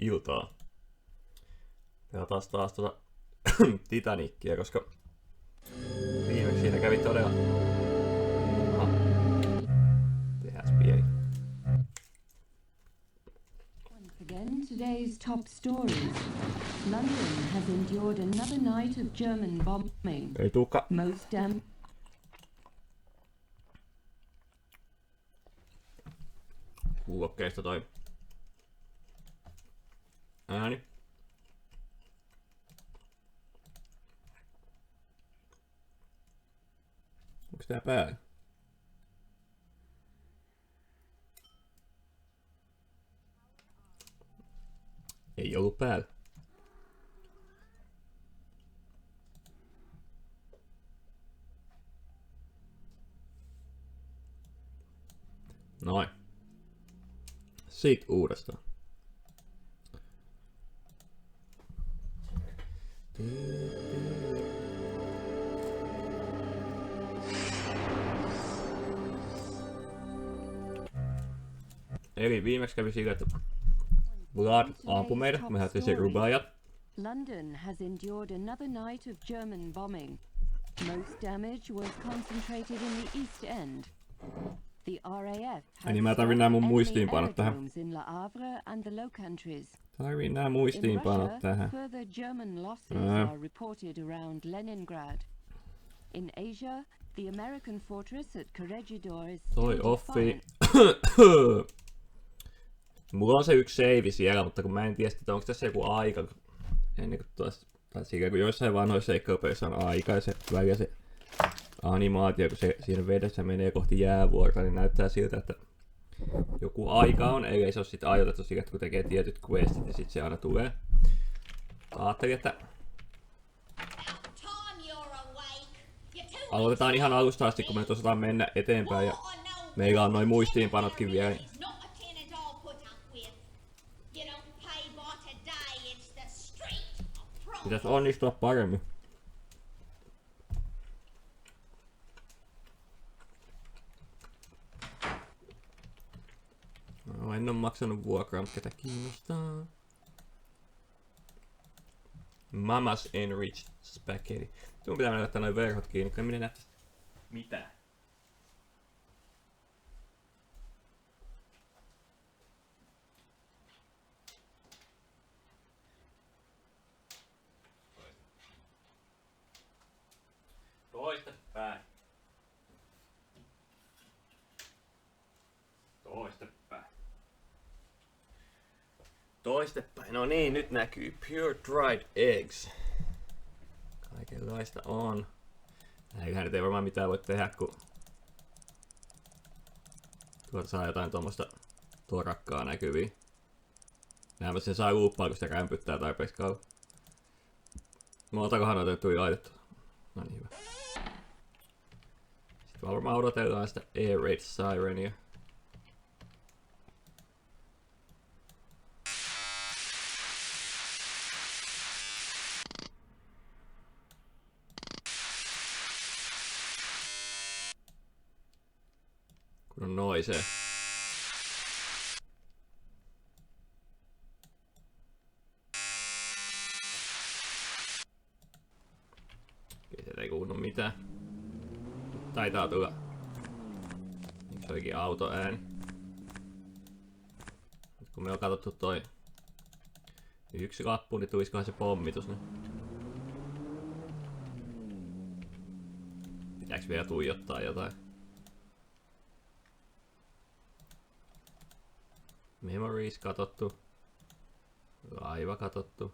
iltaa. Pelataan taas tuota Titanicia, koska viimeksi siinä kävi todella... Tehdään pieni. Once again, today's top stories. London has endured another night of German bombing. Ei tuukka. Most kuulokkeista toi ääni. Onks tää päällä? Ei ollut päällä. Noin. Siitä uudestaan. Eli viimeksi kävi sillä, että Vlad ampui meidät, me hättiin siellä rubaajat. London has endured another night of German bombing. Most damage was concentrated in the East End. The RAF Niin mä tarvin nää mun muistiinpanot tähän. Tarvin nää muistiinpanot tähän. Further German losses are reported around Leningrad. In Asia, the American fortress at Corregidor is toi offi. Mulla on se yksi save siellä, mutta kun mä en tiedä, että onko tässä joku aika. Ennen kuin taas, tai siinä kun joissain vanhoissa seikkailupeissä on aika ja se välillä se animaatio, kun se siinä vedessä menee kohti jäävuorta, niin näyttää siltä, että joku aika on, ellei se ole sitten ajoitettu sillä, että kun tekee tietyt questit, niin sitten se aina tulee. Ajattelin, että aloitetaan ihan alusta asti, kun me nyt osataan mennä eteenpäin ja meillä on noin muistiinpanotkin vielä. Pitäisi onnistua paremmin. No, en oo maksanut vuokraa, mutta ketä kiinnostaa. Mama's Enriched Spaghetti. Tuon pitää mennä laittaa noin verhot kiinni, kun en minä näe tästä mitään. Toistepäin. Toistepäin. Toistepäin. No niin, nyt näkyy Pure Dried Eggs. Kaikenlaista on. Näinhän nyt ei varmaan mitään voi tehdä, kun tuolta saa jotain tuommoista torakkaa näkyviin. Näinpä sen saa luuppaa, kun sitä rämpyttää tarpeeksi kauan. Montakohan noita tuli laitettu. No niin hyvä. Sitten varmaan odotellaan sitä Air Raid Sirenia. Kun on noisee. Sieltä ei kuulu mitään. Taitaa tulla. Miksi olikin autoääni? Nyt kun me on katsottu toi yksi lappu, niin tulisikohan se pommitus nyt? Pitääks vielä tuijottaa jotain? Memories katottu. Laiva katottu.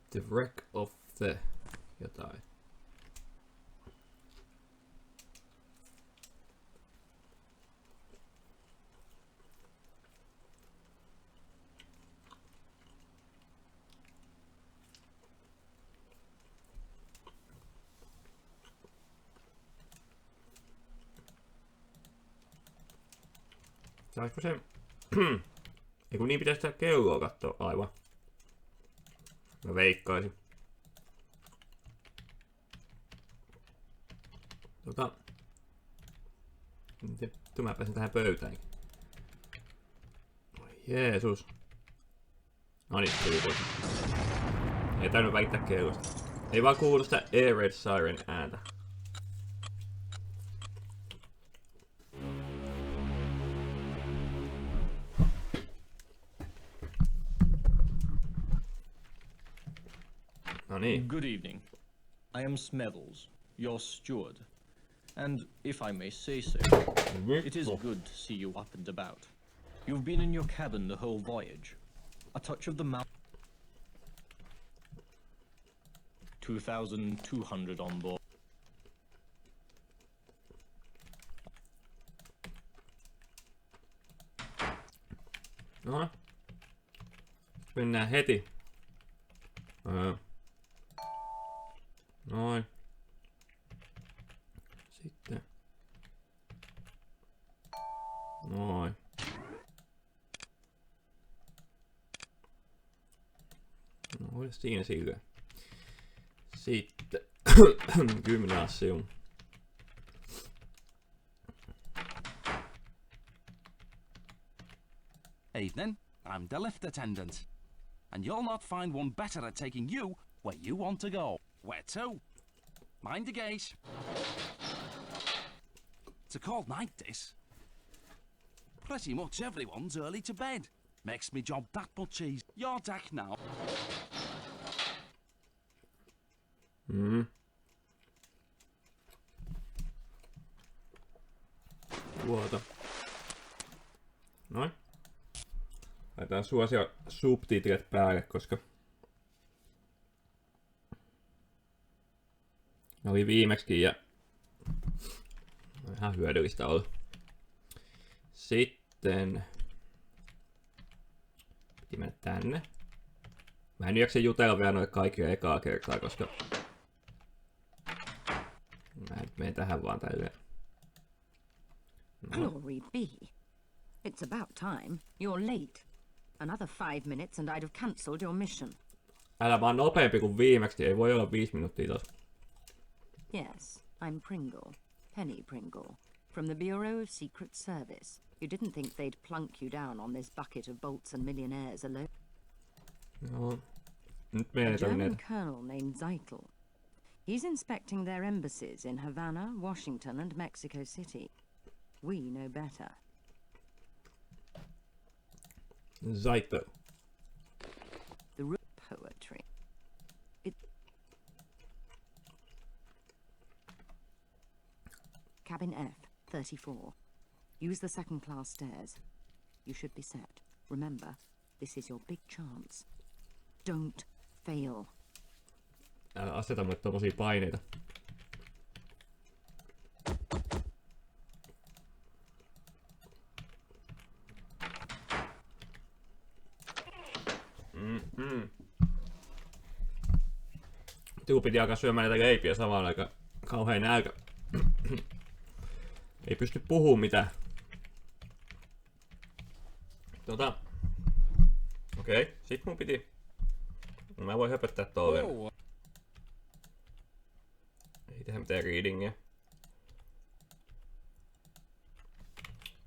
The wreck of the jotain. Saisiko se... Eiku niin pitäisi sitä kelloa katsoa aivan. Mä veikkaisin. Vittu mä pääsen tähän pöytäänkin. Jeesus. Noniin, tuli tuossa. Ei täynyt välittää kellosta. Ei vaan kuulu sitä Air Red Siren ääntä. Noniin. Good evening. I am Smethels, your steward. And if I may say so, it is good to see you up and about. You've been in your cabin the whole voyage. A touch of the mouth. 2,200 on board. No. Mennään heti. Noin. Sitten. Noin. No, siinä silleen. Sitten. 10 asium. Evening, I'm the lift attendant. And you'll not find one better at taking you where you want to go. Where to? Mind the gate. It's a cold night, this. Pretty much everyone's early to bed. Makes me job that much easier. Your deck now. Tuota. Noin. Laitetaan suosia subtitlet päälle, koska ne oli viimeksikin ja ihan hyödyllistä olla. Sitten piti mennä tänne. Mä en jaksa jutella vielä noille kaikille ekaa kertaa, koska mä nyt menen tähän vaan tälleen. No. Glory be. It's about time. You're late. Another 5 minutes and I'd have cancelled your mission. Älä vaan nopeampi kuin viimeksi, ei voi olla 5 minuuttia tos. Yes, I'm Pringle. Penny Pringle. From the Bureau of Secret Service. You didn't think they'd plunk you down on this bucket of bolts and millionaires alone? No. Nyt A menee German colonel named Zeitel. He's inspecting their embassies in Havana, Washington and Mexico City. We know better. Zaito. The root poetry. Cabin F, 34. Use the second class stairs. You should be set. Remember, this is your big chance. Don't fail. Älä aseta mulle tommosia paineita. Tuu piti alkaa syömään näitä leipiä samaan aikaan. Kauhean nälkä. Ei pysty puhumaan mitään. Okei, sit mun piti... Mä voin höpöttää tolleen. Ei tehdä mitään readingia.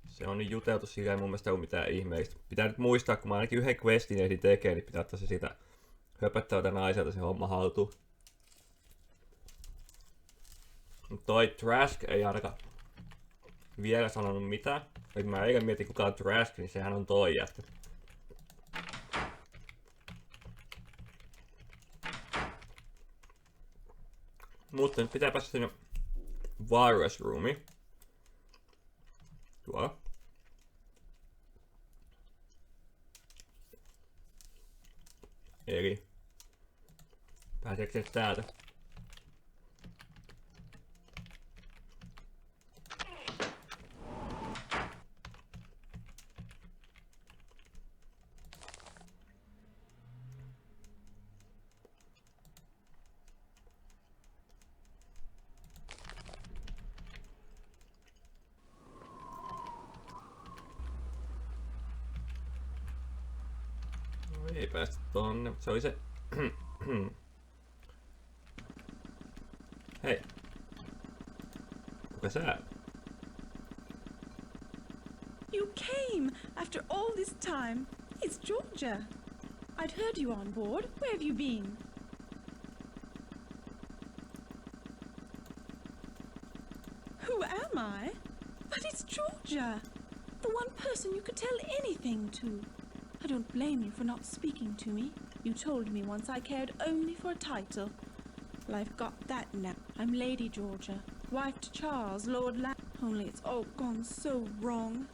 Se on niin juteltu, sillä ei mun mielestä ole mitään ihmeellistä. Pitää nyt muistaa, kun mä ainakin yhden questin ehdin tekee, niin pitää ottaa se siitä höpöttävältä naiselta se homma haltuun. Toi Trask ei ainakaan vielä sanonut mitään. Eli mä eilen mietin kuka on Trask, niin sehän on toi jätkä. Mutta nyt pitää päästä sinne Virus Roomiin. Tuolla. Eli pääseekö se täältä? Ei päästä tonne, mutta se oli se... Hei. Kuka sä? You came after all this time. It's Georgia. I'd heard you on board. Where have you been? Who am I? But it's Georgia. The one person you could tell anything to. I don't blame you for not speaking to me. You told me once I cared only for a title. Well, I've got that now. I'm Lady Georgia, wife to Charles, Lord Only it's all gone so wrong.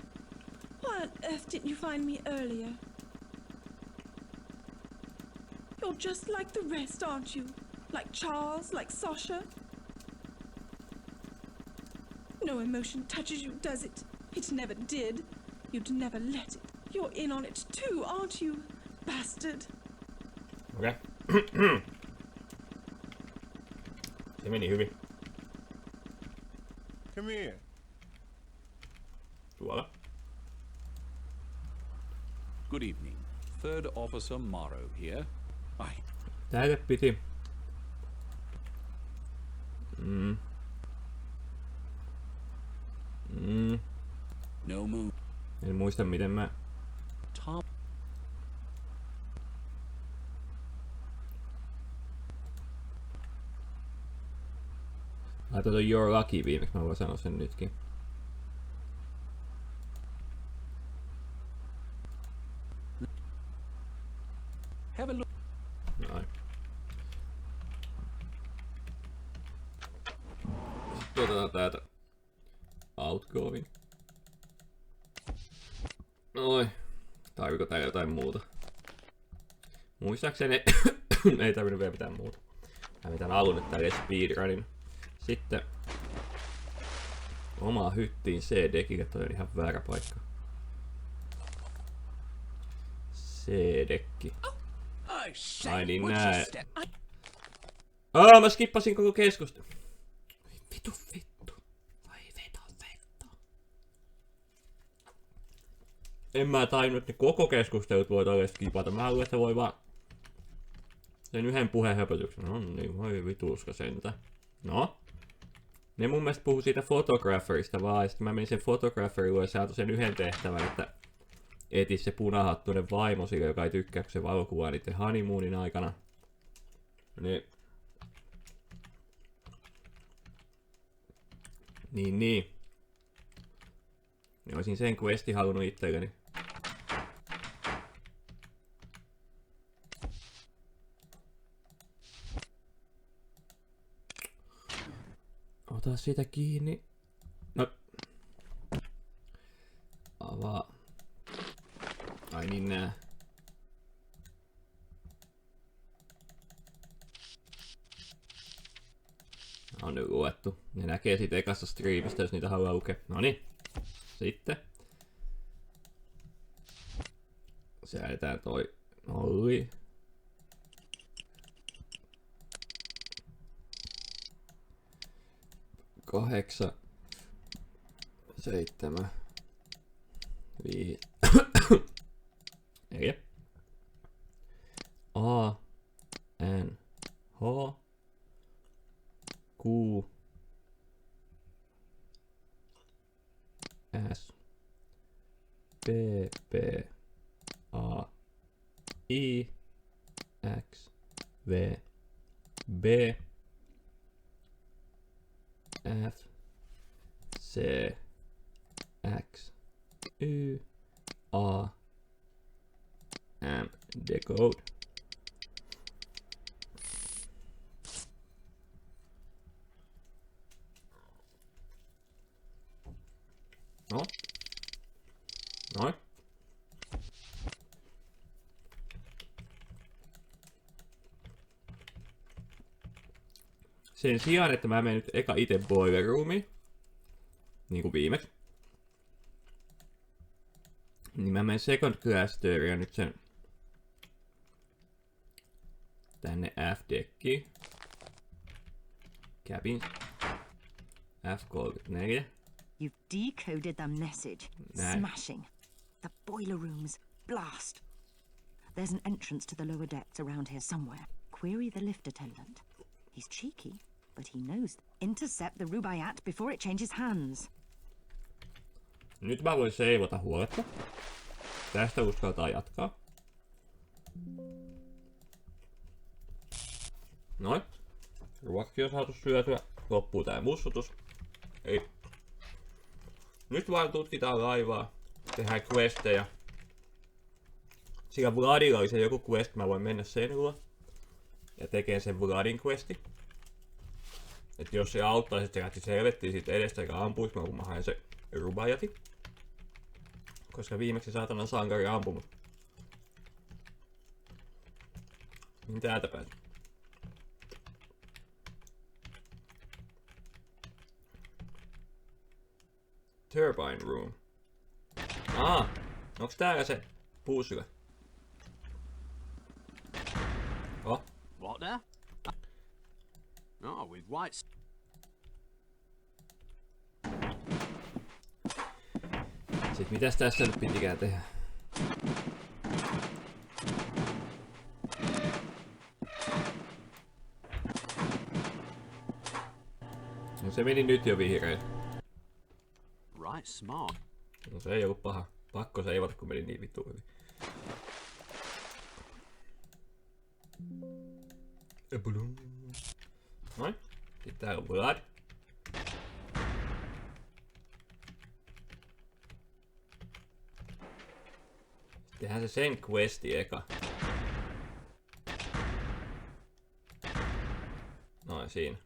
Why on earth didn't you find me earlier? You're just like the rest, aren't you? Like Charles, like Sasha. No emotion touches you, does it? It never did. You'd never let it. You're in on it too, aren't you? Bastard. Okei. Se meni hyvin. Come here. Tuolla. Good evening. Third Officer Morrow here. Tälle piti. No move. En muista miten mä... Tom. Laita toi Your Lucky viimeksi, mä voin sanoa sen nytkin. Have a look. Noin. Sitten otetaan täältä Outgoing. Noin. Tarviko täällä jotain muuta? Muistaakseni ei tarvinnut vielä mitään muuta. Mä mitään alun nyt täällä speedrunin. Sitten omaa hyttiin C-dekille, toi on ihan väärä paikka. C-dekki. Ai niin nää. Mä skippasin koko keskustelun. Vitu. Vai veto. En mä tainnut, että ne koko keskustelut voi tolle skipata. Mä haluan, että voi vaan sen yhden puheen höpötyksen. No niin, voi vituska sentä. No. Ne mun mielestä puhuu siitä photographerista vaan, ja sitten mä menin sen photographerille ja saatu sen yhden tehtävän, että etis se punahattuinen vaimo sille, joka ei tykkää, kun se valokuvaa niiden honeymoonin aikana. Niin. Niin olisin sen questin halunnut itselleni. Ota siitä kiinni. No. Avaa. Ai niin nää. On nyt luettu. Ne näkee siitä ekasta striimistä, jos niitä haluaa lukea. Noniin. Sitten. Säädetään toi nolli. Kahdeksan. 7. 5. 4. A. N. H. Q. S. P. P. A. I. X. V. B. F. C. X. Y. A. M. Decode. No. Noin. Sen sijaan, että mä menen nyt eka ite boiler roomiin, niin kuin viimeksi, niin mä menen second class ja nyt sen tänne F-dekkiin. Cabin. F34. You've decoded the message. Näin. Smashing. The boiler rooms. Blast. There's an entrance to the lower decks around here somewhere. Query the lift attendant. He's cheeky, but he knows. Intercept the Rubaiyat before it changes hands. Nyt mä voin seivota huoletta. Tästä uskaltaa jatkaa. Noin. Ruokki on saatu syötyä. Loppuu tää mussutus. Ei. Nyt vaan tutkitaan laivaa. Tehdään questeja. Sillä Vladilla oli se joku quest, mä voin mennä sen luo. Ja tekee sen Vladin questi. Et jos se auttaisi, että se lähti selvettiin siitä edestä eikä ampuisi, kun mä haen se Rubaiyati. Koska viimeksi saatanan sankari ampunut. Niin täältä pääsi. Turbine room. Onks täällä se puusyle? Oh. What there? Oh, with white. Sit mitäs tässä nyt pitikään tehdä? No se meni nyt jo vihreä. Right, smart. No se ei ollut paha. Pakko seivata, kun meni niin vittu hyvin. Noin. Sitten täällä on Vlad. Tehdään se sen questi eka. Noin siinä.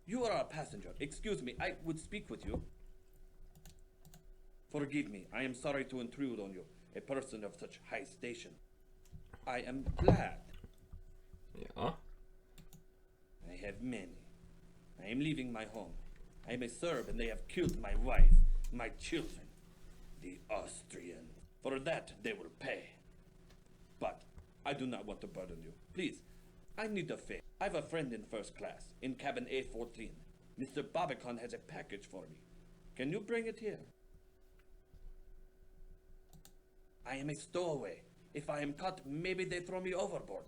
You are a passenger. Excuse me, I would speak with you. Forgive me, I am sorry to intrude on you, a person of such high station. I am glad. Joo. I have many. I am leaving my home. I am a Serb and they have killed my wife, my children. The Austrians. For that they will pay. But I do not want to burden you. Please, I need a favor. I have a friend in first class, in cabin A14. Mr. Barbican has a package for me. Can you bring it here? I am a stowaway. If I am caught, maybe they throw me overboard.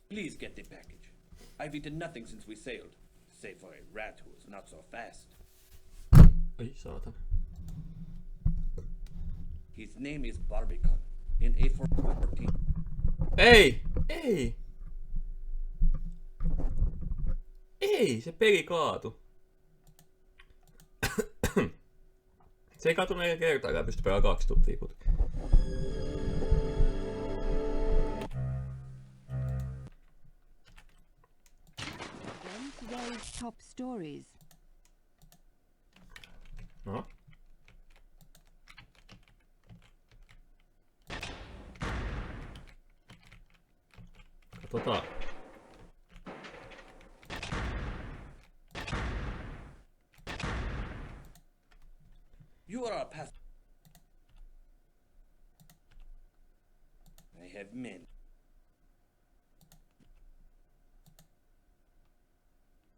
Please get the package. I've eaten nothing since we sailed, save for a rat who is not so fast. Ai saatan. His name is Barbican, in A14. Ei! Ei! Ei! Se peli kaatu. Se ei kaatu neljä kertaa, ja pysty pelaamaan 2 tuntia putkeen. Then today's top stories. No. Katsotaan. You are a passenger. I have men.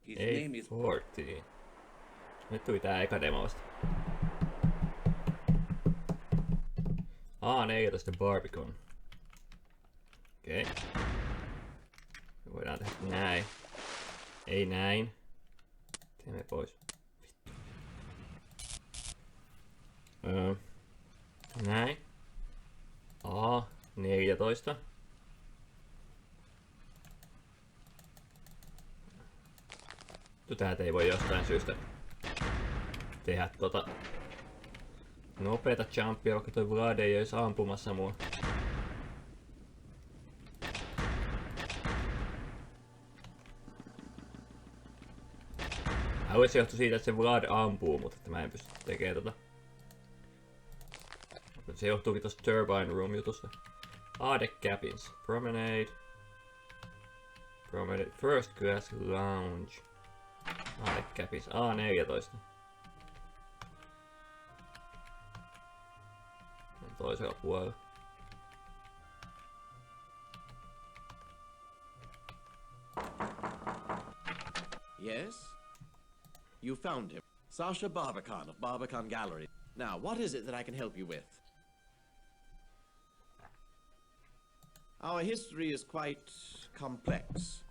His name is... A14. Nyt tuli tää eka demo vasta. A14 Barbican. Okei. Okay. Voidaan tehdä näin. Ei näin. Teemme pois. Näin. A14. Täältä ei voi jostain syystä tehdä nopeeta jumpia, vaikka toi Vlad ei ois ampumassa mua. Se johtuu siitä, että se Vlad ampuu, mutta että mä en pysty tekemään Se johtuukin tosta Turbine Room jutusta. A-deck cabins. Promenade. Promenade. First class lounge. A-deck cabins. A14. Toisella puolella. Yes? You found him. Sasha Barbican of Barbican Gallery. Now, what is it that I can help you with? Our history is quite complex.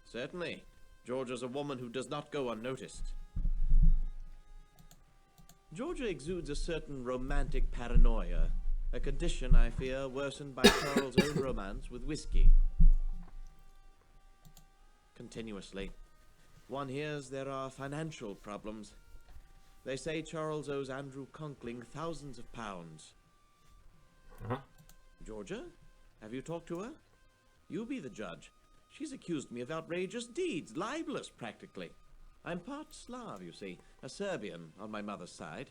Certainly, Georgia's a woman who does not go unnoticed. Georgia exudes a certain romantic paranoia, a condition, I fear, worsened by Charles' own romance with whiskey. Continuously, one hears there are financial problems. They say Charles owes Andrew Conkling thousands of pounds. Huh? Georgia? Have you talked to her? You be the judge. She's accused me of outrageous deeds, libelous practically. I'm part Slav, you see, a Serbian on my mother's side.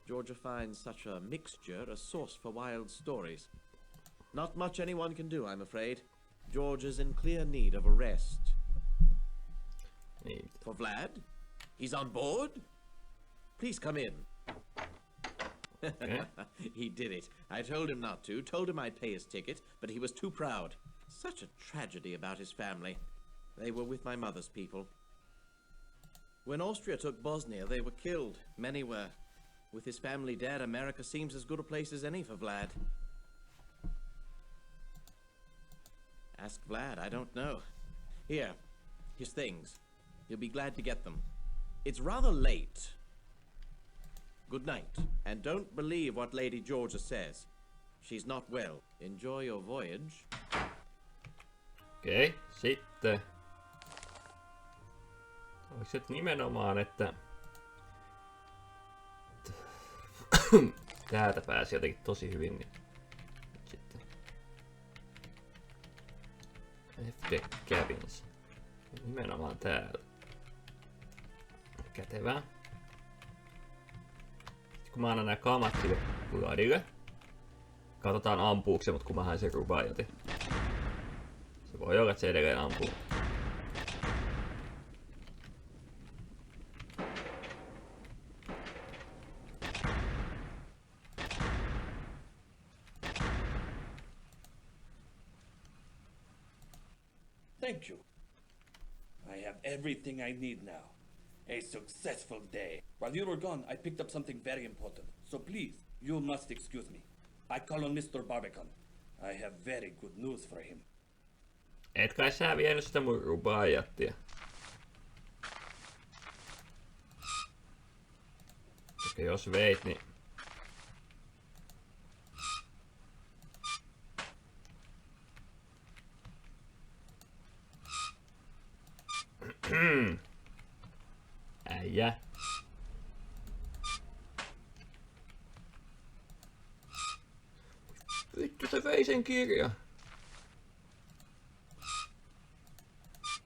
Georgia finds such a mixture a source for wild stories. Not much anyone can do, I'm afraid. George is in clear need of a rest. For Vlad? He's on board? Please come in. Okay. He did it. I told him not to, told him I'd pay his ticket, but he was too proud. Such a tragedy about his family. They were with my mother's people. When Austria took Bosnia, they were killed. Many were. With his family dead, America seems as good a place as any for Vlad. Ask Vlad, I don't know. Here, his things. He'll be glad to get them. It's rather late. Good night, and don't believe what Lady Georgia says. She's not well. Enjoy your voyage. Okei, sitten. Oliko se nimenomaan, että täältä pääsi jotenkin tosi hyvin, niin nyt sitten FD Cabins. Nimenomaan täältä. Kätevää. Sitten kun mä annan nää kamat sille Vladille, katsotaan ampuuko se, mut kun mä hain sen rubaajotin. Se voi olla, että se edelleen ampuu. Thank you. I have everything I need now. A successful day. While you were gone, I picked up something very important. So please, you must excuse me. I call on Mr. Barbican. I have very good news for him. Et kai sä vienyt sitä mun rubaajattia. Koska jos veit, niin... Äijä. Vittu, se vei sen kirja.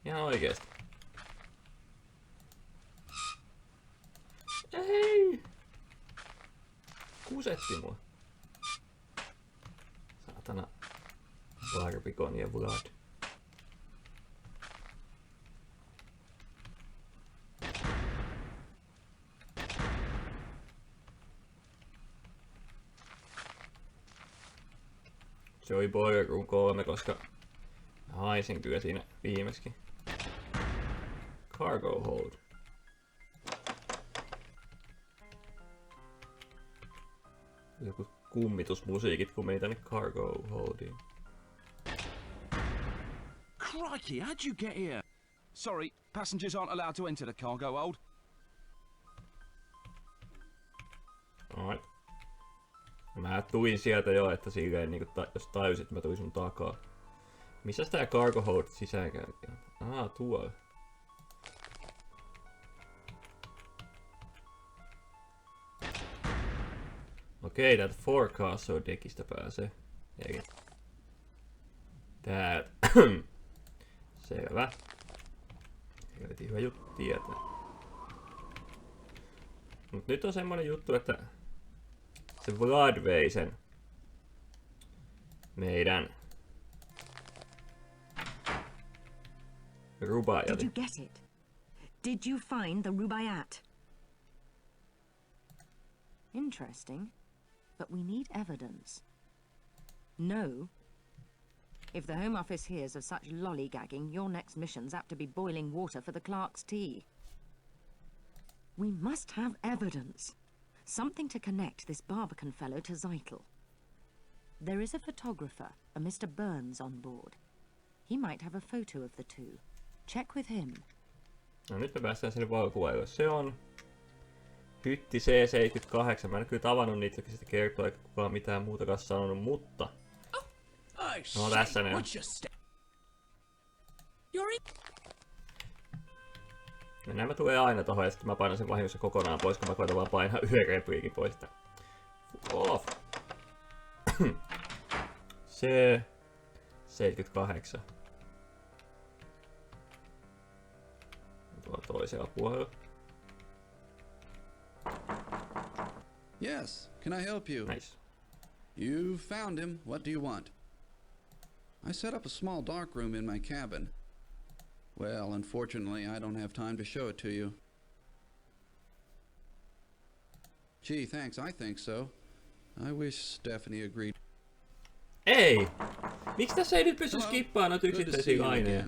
Ihan oikeesti. Ei! Kusetti mua. Saatana. Barbicon ja Vlad. Se oli Boiler Room 3, koska haisin kyllä siinä viimeksi. Cargo hold. Joku kummitusmusiikit, kun meni tänne cargo holdiin. Crikey, how'd you get here? Sorry, passengers aren't allowed to enter the cargo hold. Alright. Mä tulin sieltä jo, että silleen niinku jos tajusit, mä tulin sun takaa. Missäs tää cargo hold sisäänkäynti on? Tuolla. Okei, täältä Forecastle deckistä pääsee. Eli täältä. Selvä. Eli hyvä juttu tietää. Mut nyt on semmonen juttu, että se Vlad vei sen meidän rubaajat. Did you get it? Did you find the rubaiyat? Interesting. But we need evidence. No. If the Home Office hears of such lollygagging, your next mission's apt to be boiling water for the clerk's tea. We must have evidence. Something to connect this Barbican fellow to Zeitel. There is a photographer, a Mr. Burns, on board. He might have a photo of the two. Check with him. No nyt me päästään sinne valokuvaan. Se on hytti C78. Mä en kyllä tavannut niitä, jotka sitten kertoo, eikä kukaan mitään muutakaan sanonut, mutta... No tässä ne on. Ja nämä tulee aina tohon ja sitten mä painan sen vahingossa kokonaan pois, kun mä koitan vaan painaa yhden repliikin pois. Off! C78. Tuolla toisella puolella. Yes, can I help you? Nice. You found him. What do you want? I set up a small dark room in my cabin. Well, unfortunately, I don't have time to show it to you. Gee, thanks, I think so. I wish Stephanie agreed. Ei! Miksi tässä ei nyt pysty skippaamaan noita yksittäisiä aineja?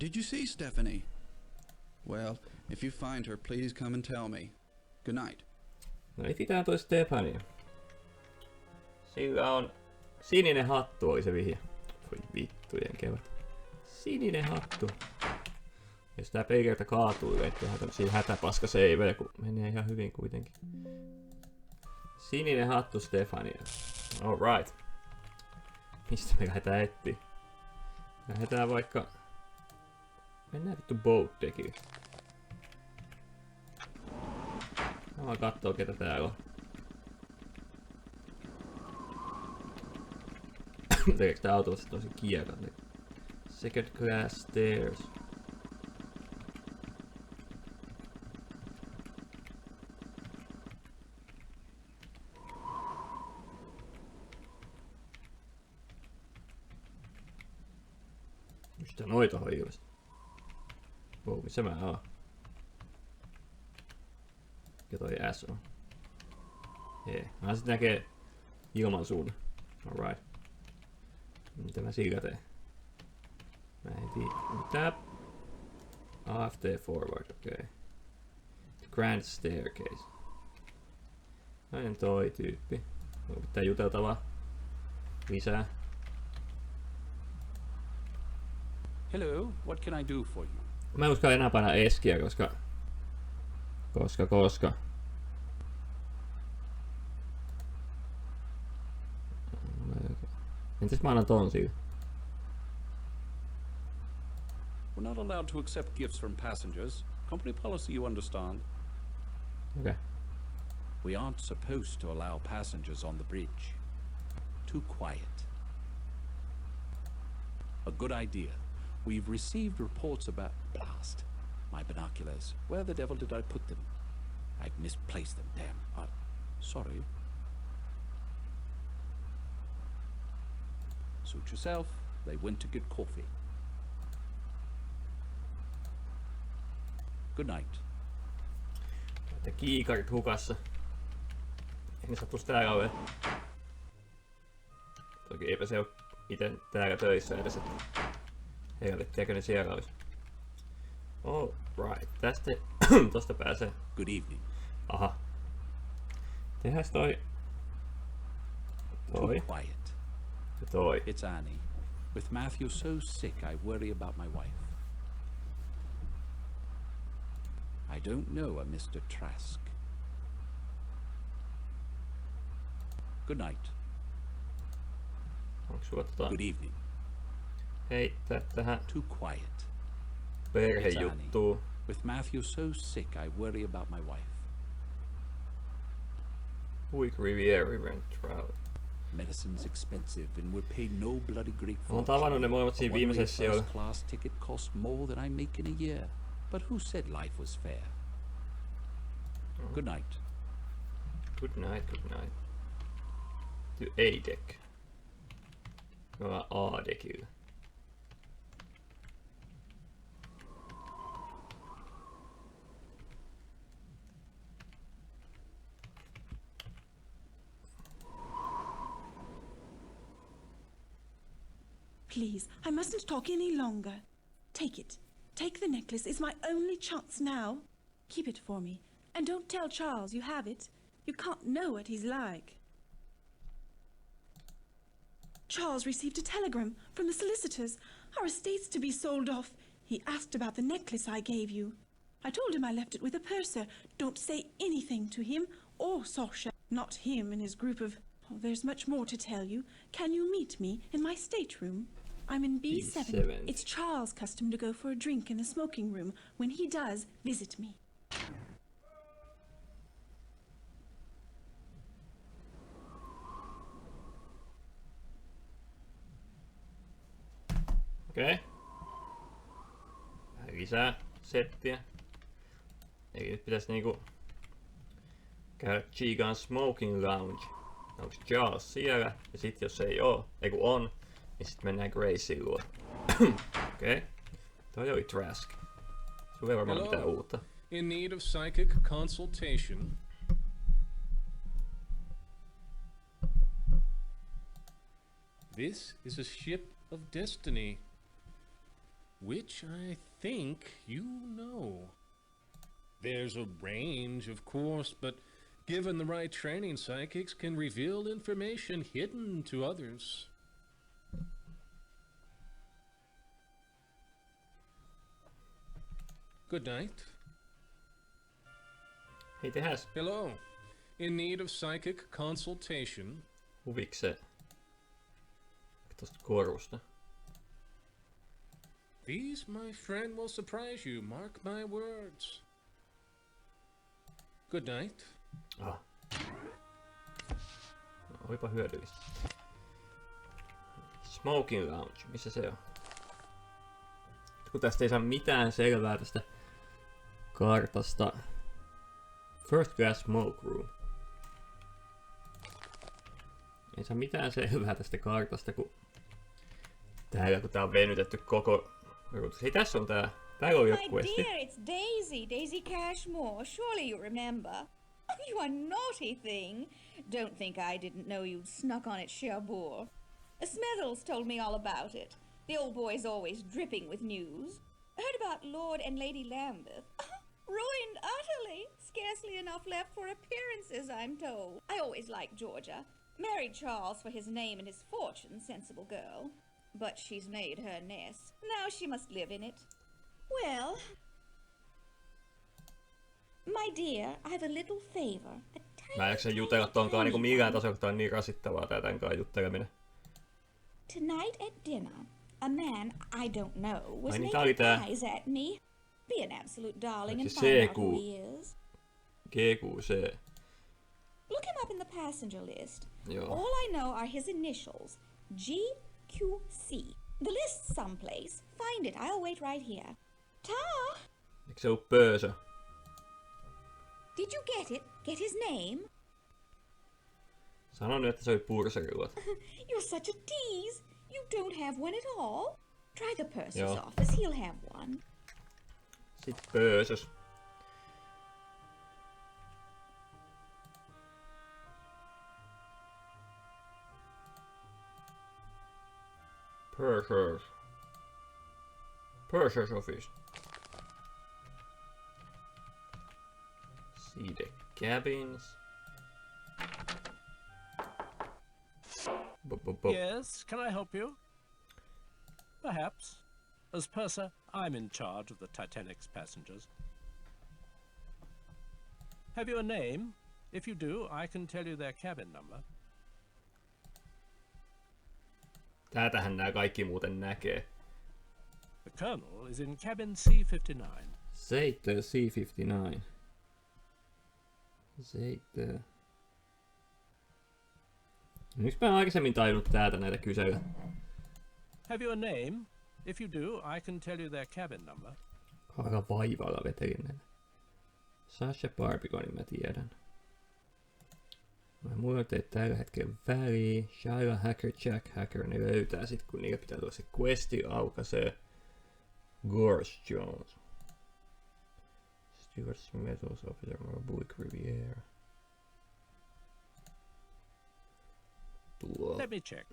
Did you see Stephanie? Well, if you find her, please come and tell me. Good night. No etsitään toi Stephanie. Sillä on sininen hattu, oli se vihje. Voi vittujen kevät. Sininen hattu. Jos tää peikertä kaatuu, niin tehdään tämmösiä hätäpaskaseivejä, kun menee ihan hyvin kuitenkin. Sininen hattu Stephanie. Alright. Mistä me lähdetään etsiä? Lähdetään vaikka... Mennään vittu boat deckille. Mä vaan kattoo ketä täällä on. Tekeekö tää automaattisesti tosi kiekan? Second class stairs. Mistä noita on ilmeisesti? Wow, missä mä oon? Ja toi S on. Hei, mä sit näkee ilman suunnan. Alright. Mitä mä sillä teen? Mä en tiedä. Mitä? AFT forward, okei. Okay. Grand staircase. Näin toi tyyppi. Onko pitää juteltavaa lisää? Hello, what can I do for you? Mä en uskalla enää painaa eskiä, koska... Entäs mä annan ton siitä? We're not allowed to accept gifts from passengers. Company policy, you understand. Okay. We aren't supposed to allow passengers on the bridge. Too quiet. A good idea. We've received reports about... Blast. My binoculars. Where the devil did I put them? I've misplaced them, damn. Sorry. Suit yourself. They went to get coffee. Good night. Että kiikarit hukassa. En sattuisi täällä ole. Toki eipä se oo ite täällä töissä edes, että helvettiäkö ne siellä olisi. Alright, tästä tosta pääsee. Good evening. Aha. Tehäs toi. Toi. Too quiet. Ja toi. It's Annie. With Matthew so sick, I worry about my wife. I don't know a Mr. Trask. Good night. Onks sulla Good evening. Hei, tähän Too quiet. perhejuttuun. With Matthew so sick, I worry about my wife. Week Riviera Rent Travel. Medicine's expensive and we're paid no bloody great Olen tavannut ne molemmat siinä viimeisessä sijoilla. First class ticket costs more than I make in a year. But who said life was fair? Good night. Good night, good night. To A-deck. Me ollaan A-deckillä. Please, I mustn't talk any longer. Take it. Take the necklace. It's my only chance now. Keep it for me. And don't tell Charles you have it. You can't know what he's like. Charles received a telegram from the solicitors. Our estate's to be sold off. He asked about the necklace I gave you. I told him I left it with a purser. Don't say anything to him or Sasha. Not him and his group of... Oh, there's much more to tell you. Can you meet me in my stateroom? I'm in B7. B7. It's Charles' custom to go for a drink in the smoking room. When he does, visit me. Okei. Vähän lisää settiä. Eli nyt pitäis niinku käydä Chigan Smoking Lounge. Onks Charles siellä? Ja sit jos ei oo, ei kun on, niin sit mennään Gracien luo. Okei. Toi oli Trask. Sulla ei varmaan mitään uutta. In need of psychic consultation. This is a ship of destiny, which I think you know. There's a range, of course, but given the right training, psychics can reveal information hidden to others. Good night. Hei tehäs. Hello. In need of psychic consultation. Huvikseen. Tosta korusta. These, my friend, will surprise you. Mark my words. Good night. Ah. No, olipa hyödyllistä. Smoking Lounge, missä se on? Kun tästä ei saa mitään selvää tästä kartasta. First Class Smoke Room. Ei saa mitään selvää tästä kartasta, kun tää on venytetty koko ruutus. Hei, tässä on tää. Täällä on joku questi. My dear, it's Daisy. Daisy Cashmore. Surely you remember. Oh, you are naughty thing. Don't think I didn't know you'd snuck on at Cherbourg. Smethels told me all about it. The old boy's always dripping with news. Heard about Lord and Lady Lambeth. Ruined utterly. Scarcely enough left for appearances, I'm told. I always liked Georgia. Married Charles for his name and his fortune, sensible girl. But she's made her nest. Now she must live in it. Well, my dear, I have a little favor. Mä en jaksa jutella tonkaan niinku millään tasolla, kun tää on niin rasittavaa tää tän kanssa jutteleminen. Tonight at dinner, a man I don't know was Ai niin, making eyes at me. Be an absolute darling and Se find out who he is. GQC. Look him up in the passenger list. Joo. All I know are his initials. GQC. The list's someplace. Find it. I'll wait right here. Ta! Eikö se oo Pöösö? Did you get it? Get his name? Sano nyt, että se oli pursarillat. You're such a tease. You don't have one at all. Try the purser's Joo. office. He'll have one. Sitten Pöösös. Purser's office. See the cabins. Yes, can I help you? Perhaps. As purser, I'm in charge of the Titanic's passengers. Have you a name? If you do, I can tell you their cabin number. Tätähän nää kaikki muuten näkee. The Colonel is in cabin C59. Seitö C59. Seitö. Miksi mä en aikaisemmin tajunnut täältä näitä kysellä? Have you a name? If you do, I can tell you their cabin number. Aika vaivalla vetelin näitä. Sasha Barbiconin mä tiedän. Mulla ei tällä hetkellä väliä. Shaila Hacker, Jack Hacker, ne löytää sit kun niillä pitää tulla se questi aukaisee. Gorge Jones. Stuart Metals Officer Marbuik Riviera. Tuo. Let me check.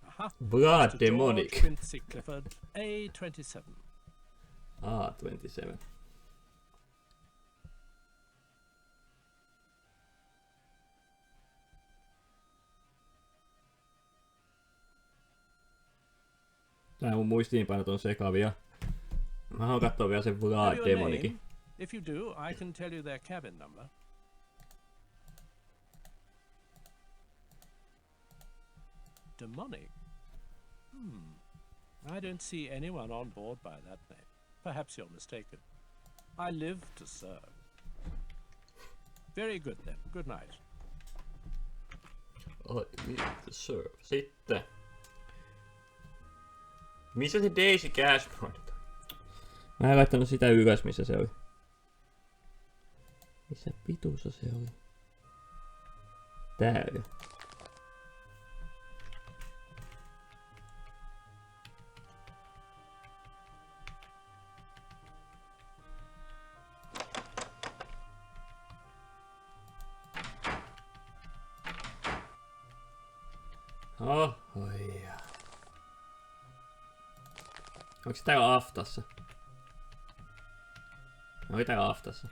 Aha. Blood Mr. Demonic. George Quincy Clifford, A27. A27. Tää mun muistiinpanot on sekavia. Mä haluan katsoa vielä sen Know your demonikin. name? If you do, I can tell you their cabin number. Demonic? I don't see anyone on board by that name. Perhaps you're mistaken. I live to serve. Very good then. Good night. Sir. Sitten. Missä se Daisy Cashmore? Mä en laittanut sitä ylös, missä se oli. Missä pituussa se oli? Täällä. Onko se täällä aftassa? Oli täällä aftassa.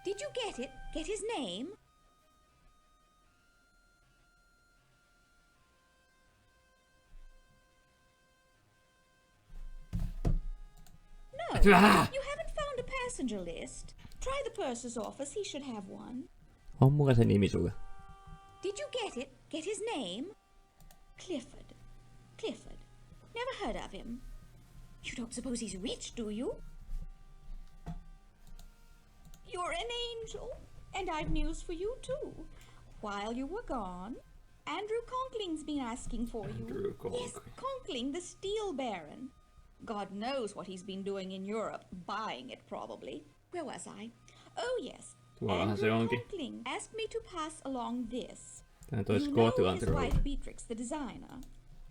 Did you get it? Get his name? No, you haven't found a passenger list. Try the purser's office, he should have one. On mulla se nimi sulle. Did you get it? Get his name? Clifford. Clifford. Never heard of him. You don't suppose he's rich, do you? You're an angel, and I've news for you too. While you were gone, Andrew Conkling's been asking for you. Yes, Conkling, the steel baron. God knows what he's been doing in Europe, buying it probably. Where was I? Oh yes, Andrew Conkling asked me to pass along this. You know his wife Beatrix, the designer.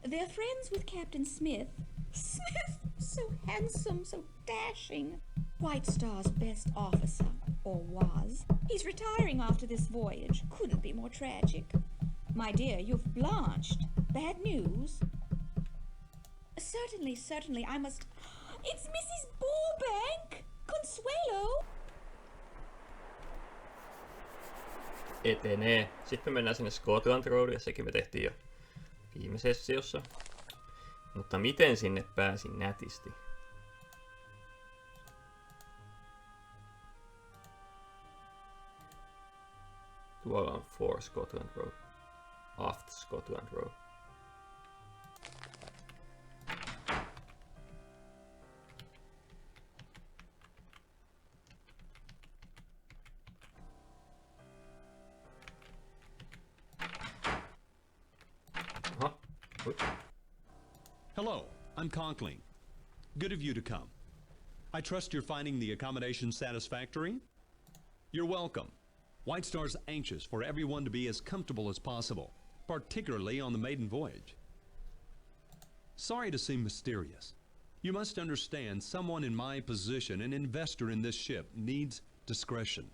They're friends with Captain Smith. Smith, so handsome, so dashing. White Star's best officer, or was. He's retiring after this voyage. Couldn't be more tragic. My dear, you've blanched. Bad news? Certainly, certainly, I must... It's Mrs. Burbank! Consuelo! Etenee. Sitten me mennään sinne Scotland Roadille, sekin me tehtiin jo viime sessiossa. Mutta miten sinne pääsin nätisti? Tuolla on For Scotland Road. Aft Scotland Road. Hello, I'm Conkling. Good of you to come. I trust you're finding the accommodation satisfactory? You're welcome. White Star's anxious for everyone to be as comfortable as possible, particularly on the maiden voyage. Sorry to seem mysterious. You must understand someone in my position, an investor in this ship, needs discretion.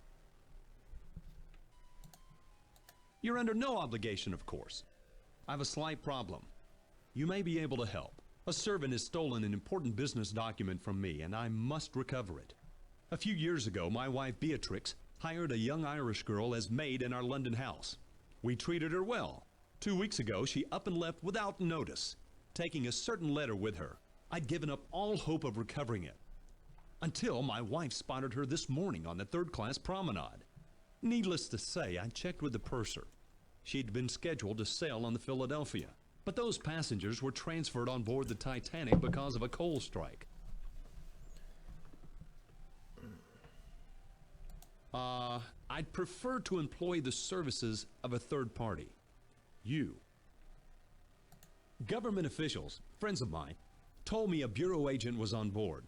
You're under no obligation, of course. I have a slight problem. You may be able to help. A servant has stolen an important business document from me, and I must recover it. A few years ago, my wife Beatrix hired a young Irish girl as maid in our London house. We treated her well. 2 weeks ago, she up and left without notice, taking a certain letter with her. I'd given up all hope of recovering it, until my wife spotted her this morning on the third-class promenade. Needless to say, I checked with the purser. She'd been scheduled to sail on the Philadelphia, but those passengers were transferred on board the Titanic because of a coal strike. I'd prefer to employ the services of a third party. You. Government officials, friends of mine, told me a bureau agent was on board.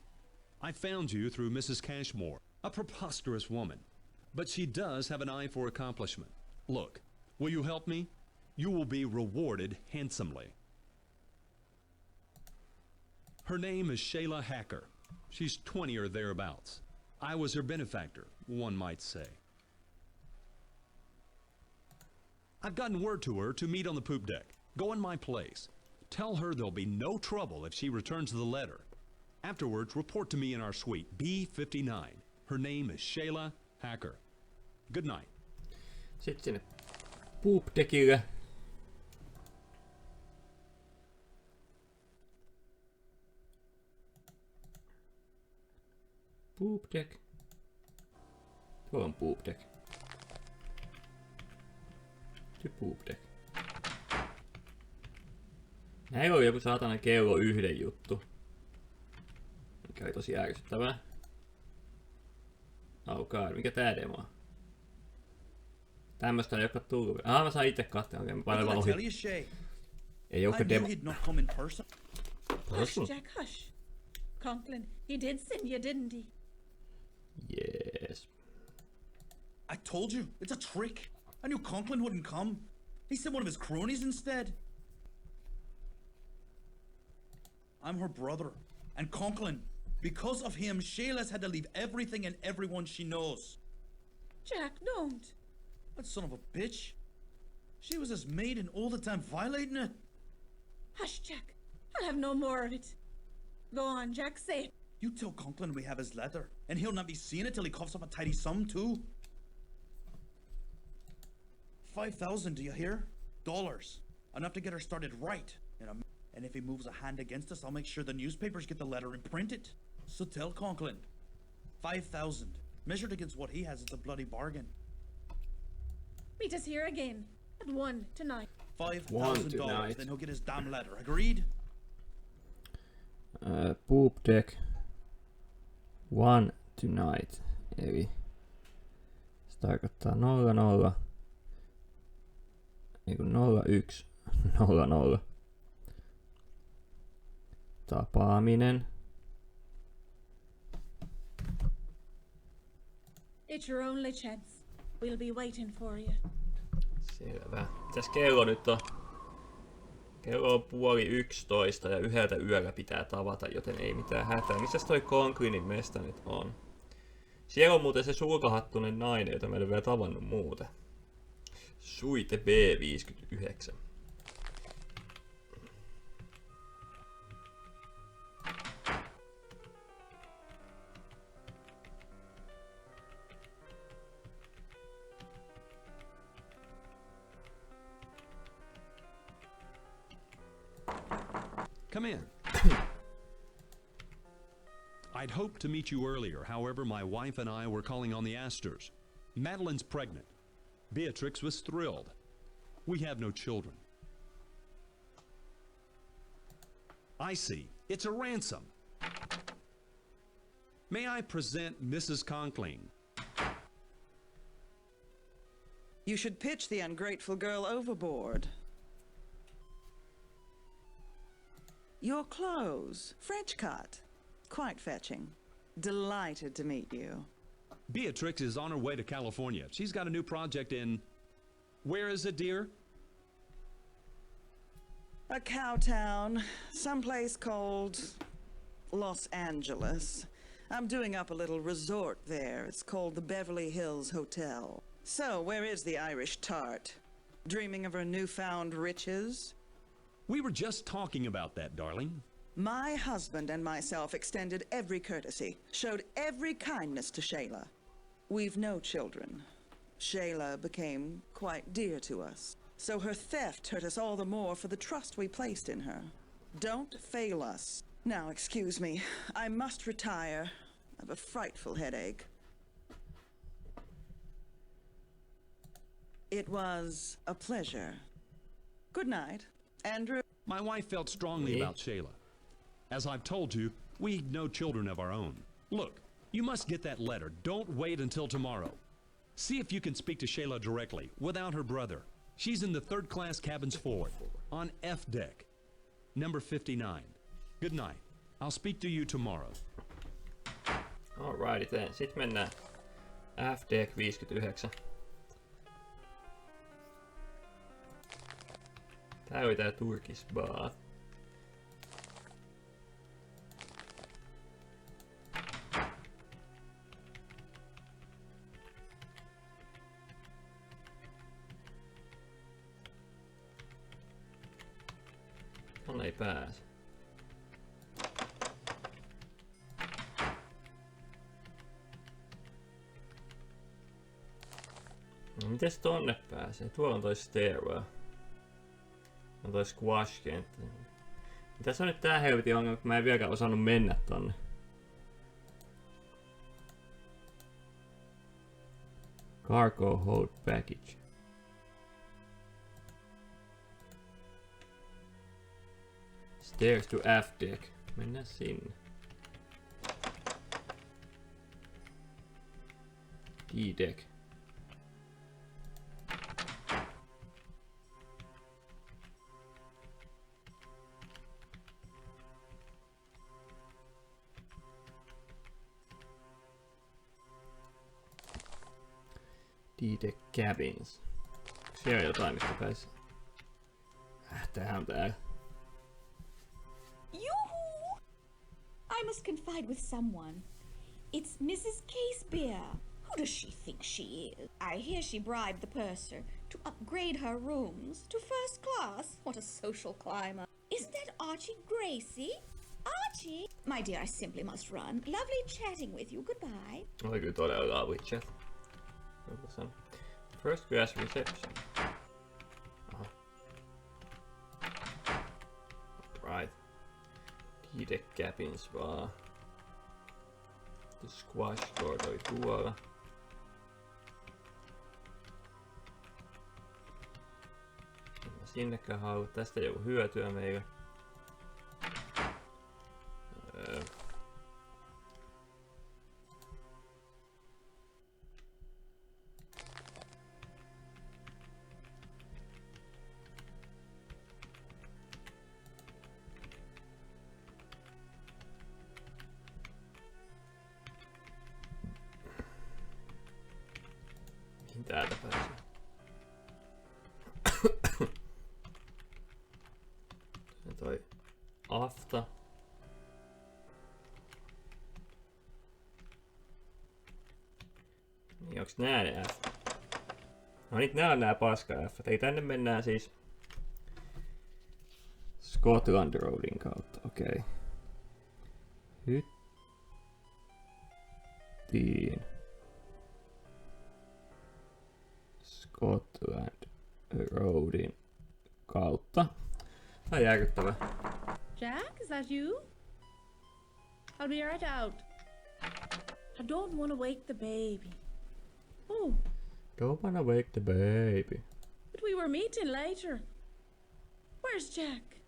I found you through Mrs. Cashmore, a preposterous woman, but she does have an eye for accomplishment. Look, will you help me? You will be rewarded handsomely. Her name is Shayla Hacker. She's 20 or thereabouts. I was her benefactor, one might say. I've gotten word to her to meet on the poop deck. Go in my place. Tell her there'll be no trouble if she returns the letter. Afterwards, report to me in our suite, B59. Her name is Shayla Hacker. Good night. Sitten sinne poop deckille. Poop deck. Tuo on poop deck. Poop deck. Näin on joku saatana kello 1 juttu. Mikä oli tosi ärsyttävää. Oh god, mikä tää demo on? Tämmöstä ei olekaan tullut. Mä saan itse katsoa, okei, mä painan vaan ohi. Ei olekaan demo. Hush, Jack, hush. Conklin, he did send you, didn't he? Yes. I told you, it's a trick. I knew Conklin wouldn't come. He sent one of his cronies instead. I'm her brother. And Conklin, because of him, Shayla's had to leave everything and everyone she knows. Jack, don't. That son of a bitch. She was his maid and all the time violating it. Hush, Jack. I'll have no more of it. Go on, Jack, say it. You tell Conklin we have his letter, and he'll not be seeing it till he coughs up a tidy sum, too. 5,000, do you hear? Dollars. Enough to get her started right. And if he moves a hand against us, I'll make sure the newspapers get the letter and print it. So tell Conklin. 5,000. Measured against what he has, it's a bloody bargain. Meet us here again. At 1 tonight. $5,000, then he'll get his damn letter. Agreed? Poop deck. 1 tonight. Eli se tarkoittaa 00. Eiku 01. 00. Tapaaminen. It's your only chance. We'll be waiting for you. Selvä. Mitäs kello nyt on? Kello on 10:30 ja 1 yöllä pitää tavata, joten ei mitään hätää. Missäs toi Conklinin mesta nyt on? Siellä on muuten se sulkahattunen nainen, jota mä en ole vielä tavannut muuten. Suite B59. Come in. I'd hoped to meet you earlier. However, my wife and I were calling on the Astors. Madeline's pregnant. Beatrix was thrilled. We have no children. I see. It's a ransom. May I present Mrs. Conkling? You should pitch the ungrateful girl overboard. Your clothes, French cut. Quite fetching. Delighted to meet you. Beatrix is on her way to California. She's got a new project in... Where is it, dear? A cow town, someplace called Los Angeles. I'm doing up a little resort there. It's called the Beverly Hills Hotel. So, where is the Irish tart? Dreaming of her newfound riches? We were just talking about that, darling. My husband and myself extended every courtesy, showed every kindness to Shayla. We've no children. Shayla became quite dear to us. So her theft hurt us all the more for the trust we placed in her. Don't fail us. Now, excuse me. I must retire. I have a frightful headache. It was a pleasure. Good night, Andrew. My wife felt strongly about Shayla. As I've told you, we've no children of our own. Look, you must get that letter. Don't wait until tomorrow. See if you can speak to Shayla directly, without her brother. She's in the third-class cabins forward, on F deck, number 59. Good night. I'll speak to you tomorrow. Alrighty then. Sitten mennään FD 59. Tää oli tää Turkish Bar. Tonne ei pääse. No mites tonne pääsee? Tuolla on toi stairwell. On toi squash-kenttä. Mitäs on nyt tää helvetin ongelma, kun mä en vieläkään osannut mennä tonne? Cargo hold package. Stairs to aft deck. Mennään sinne. D-deck. D-deck cabins. Onko siellä jotain, mistä pääsi? Tää on täällä. Yoo-hoo! I must confide with someone. It's Mrs. Casebeer. Who does she think she is? I hear she bribed the purser to upgrade her rooms to first class. What a social climber. Isn't that Archie Gracie? Archie? My dear, I simply must run. Lovely chatting with you. Goodbye. Oli kyllä todella lovely chat. First class reception. Aha. Right. D-deck cabins vaan. The squash door oli tuolla. En mä sinnekään halua. Tästä ei oo hyötyä meillä. Täältä pääsee. Se toi afta. Niin onks nää ne F? No niin, nää on nää paska F. Eli tänne mennään siis Scotland Roadin kautta, okei. Hyttiin. Scotland Roadin kautta. Tää on järkyttävä. Jack, is that you? I'll be right out. I don't want to wake the baby. Oh. Don't wanna wake the baby. But we were meeting later. Where's Jack?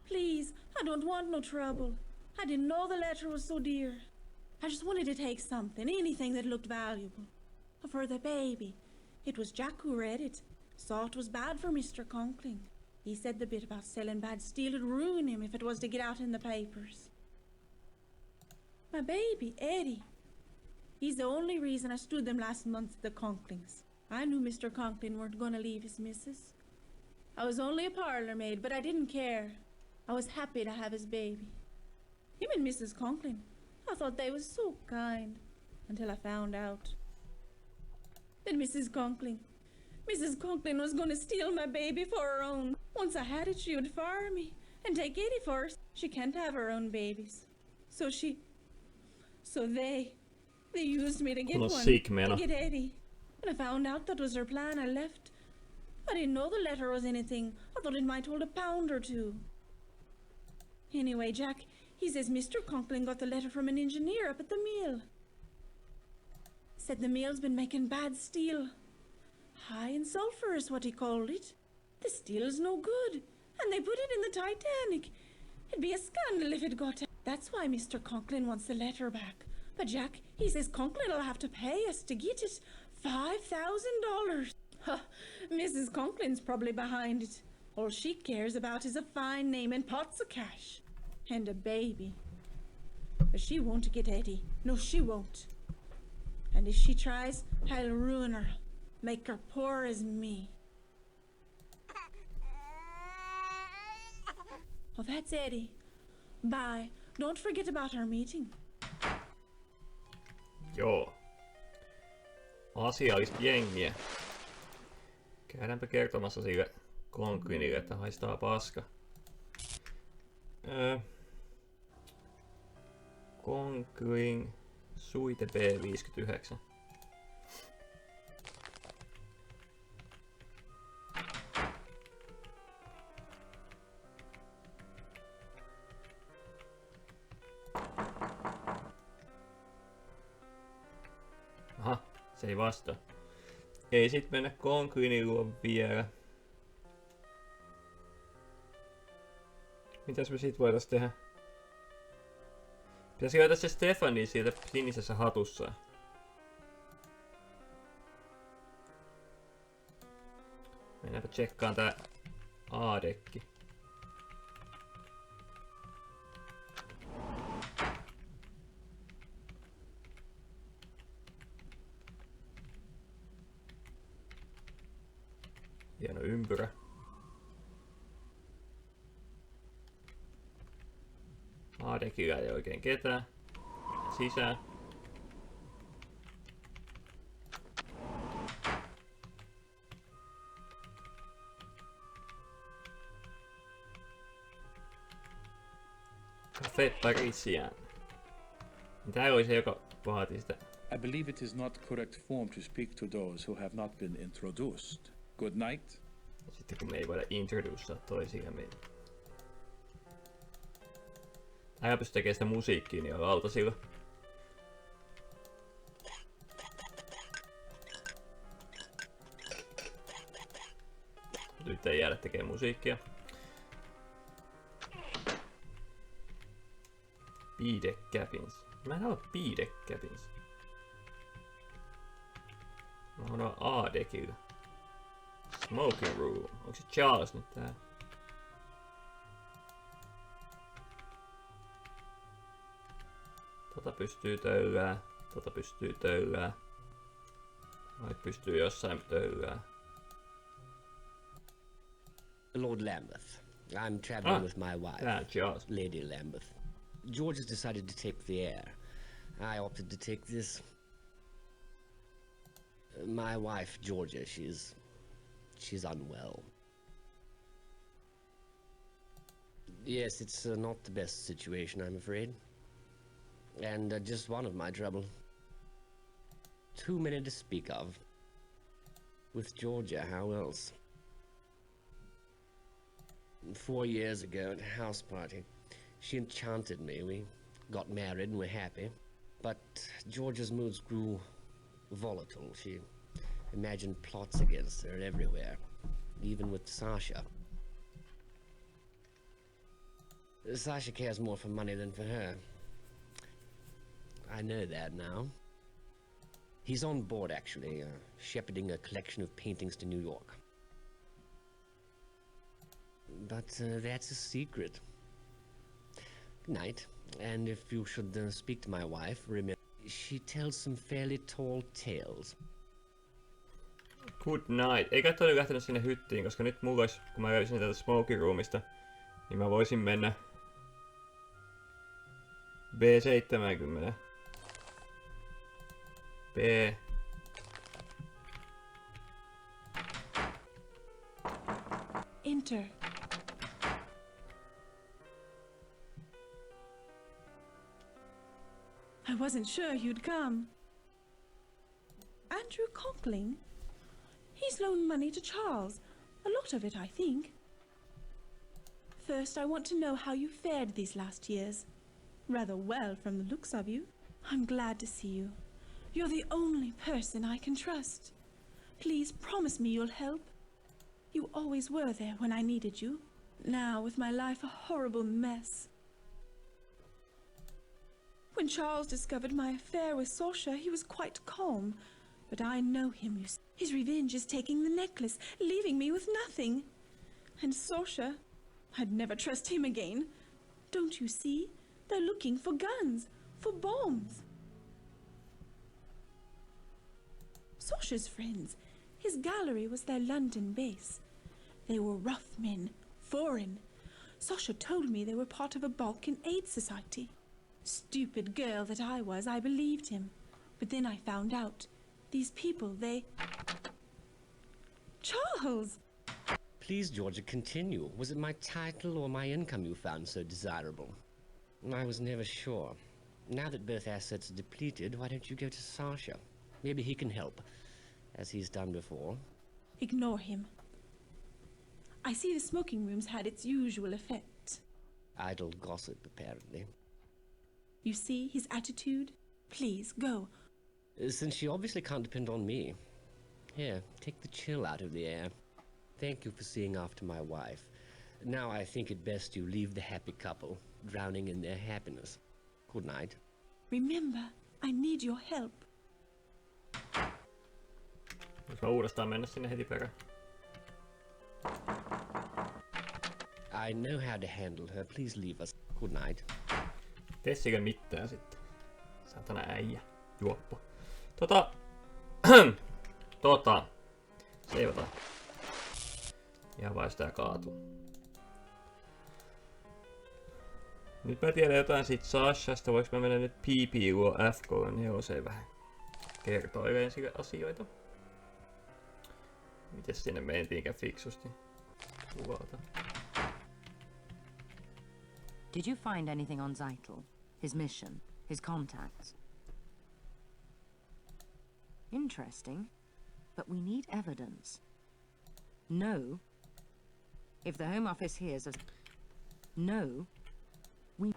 Please, I don't want no trouble. I didn't know the letter was so dear. I just wanted to take something, anything that looked valuable. For the baby. It was Jack who read it. Saw it was bad for Mr. Conkling. He said the bit about selling bad steel would ruin him if it was to get out in the papers. My baby, Eddie. He's the only reason I stood them last month at the Conklings. I knew Mr. Conkling weren't gonna leave his missus. I was only a parlour maid, but I didn't care. I was happy to have his baby. Him and Mrs. Conkling. I thought they was so kind. Until I found out. Then Mrs. Conkling was gonna steal my baby for her own. Once I had it, she would fire me and take Eddie first. She can't have her own babies. So they used me to get one, to get Eddie. When I found out that was her plan, I left. I didn't know the letter was anything. I thought it might hold a pound or two. Anyway, Jack, he says Mr. Conkling got the letter from an engineer up at the mill. Said the mill's been making bad steel. High in sulfur is what he called it. The steel's no good, and they put it in the Titanic. It'd be a scandal if it got out. That's why Mr. Conkling wants the letter back. But Jack, he says Conkling'll have to pay us to get it. $5,000. Huh, Mrs. Conkling's probably behind it. All she cares about is a fine name and pots of cash. And a baby. But she won't get Eddie. No, she won't. And if she tries, I'll ruin her. Make her poor as me. Well, that's Eddie. Bye. Don't forget about our meeting. Joo. Asiallista jengiä. Käydäänpä kertomassa sille Conklinille, että haistaa paska. Conkling Suite B59. Se ei vastaa. Ei sit mennä Concretin luo vielä. Mitäs me sit voitais tehdä? Pitäisikö löytää se Stefani siitä sinisessä hatussa? Mennäänpä tsekkaan tää A-dekki. Hieno ympyrä. A-dekillä ei oikein ketään. Sisään. Cafe Parisian. Täällä oli se, joka vaati sitä. I believe it is not correct form to speak to those who have not been introduced. Good night. Sitten kun me ei voida introducea toisiamme. Älä pysty tekemään sitä musiikkia, niin on lautasilla. Nyt ei jäädä tekemään musiikkia. B-deck cabins. Mä en halua B-deck cabins. Mä haluan A-deckillä. Smoking room. Onko se Charles nyt täällä? Tota pystyy töllää. Tota pystyy töllää. Noit pystyy jossain töllää. Lord Lambeth. I'm traveling with my wife, Lady Lambeth. George has decided to take the air. I opted to take this. My wife, Georgia, she's unwell. Yes, it's not the best situation, I'm afraid. And just one of my trouble. Too many to speak of. With Georgia, how else? 4 years ago at a house party, she enchanted me. We got married and we're happy. But Georgia's moods grew volatile. She imagined plots against her everywhere, even with Sasha. Sasha cares more for money than for her. I know that now. He's on board, actually, shepherding a collection of paintings to New York. But that's a secret. Good night. And if you should speak to my wife, remember, she tells some fairly tall tales. Good night. Eikä toi lähtenyt sinne hyttiin, koska nyt mulla olisi, kun mä löysin täältä smoking roomista, niin mä voisin mennä B70. B. Enter. I wasn't sure you'd come. Andrew Conkling? He's loaned money to Charles. A lot of it, I think. First, I want to know how you fared these last years. Rather well from the looks of you. I'm glad to see you. You're the only person I can trust. Please promise me you'll help. You always were there when I needed you. Now, with my life a horrible mess. When Charles discovered my affair with Sasha, he was quite calm. But I know him, you see. His revenge is taking the necklace, leaving me with nothing. And Sasha, I'd never trust him again. Don't you see? They're looking for guns, for bombs. Sasha's friends, his gallery was their London base. They were rough men, foreign. Sasha told me they were part of a Balkan aid society. Stupid girl that I was, I believed him. But then I found out. These people, they... Charles! Please, Georgia, continue. Was it my title or my income you found so desirable? I was never sure. Now that both assets are depleted, why don't you go to Sasha? Maybe he can help, as he's done before. Ignore him. I see the smoking room's had its usual effect. Idle gossip, apparently. You see his attitude? Please, go. since she obviously can't depend on me. Here, take the chill out of the air. Thank you for seeing after my wife. Now I think it best you leave the happy couple, drowning in their happiness. Good night. Remember, I need your help. Jos mä uudestaan mennä sinne heti perään. I know how to handle her. Please leave us. Good night. Tessikö mitään sitten? Saatana äijä. Juoppo. Seivataan. Ihan vai sitä kaatuu. Nyt mä tiedän jotain siitä Sashasta. Voinko mä mennä nyt PP-luo FK4 vähän kertoileen sille asioita? Mites sinne mentiinkään fiksusti? Kuvata. Did you find anything on Zeitel? His mission? His contacts? Interesting. But we need evidence. No. If the Home Office hears of... No. We...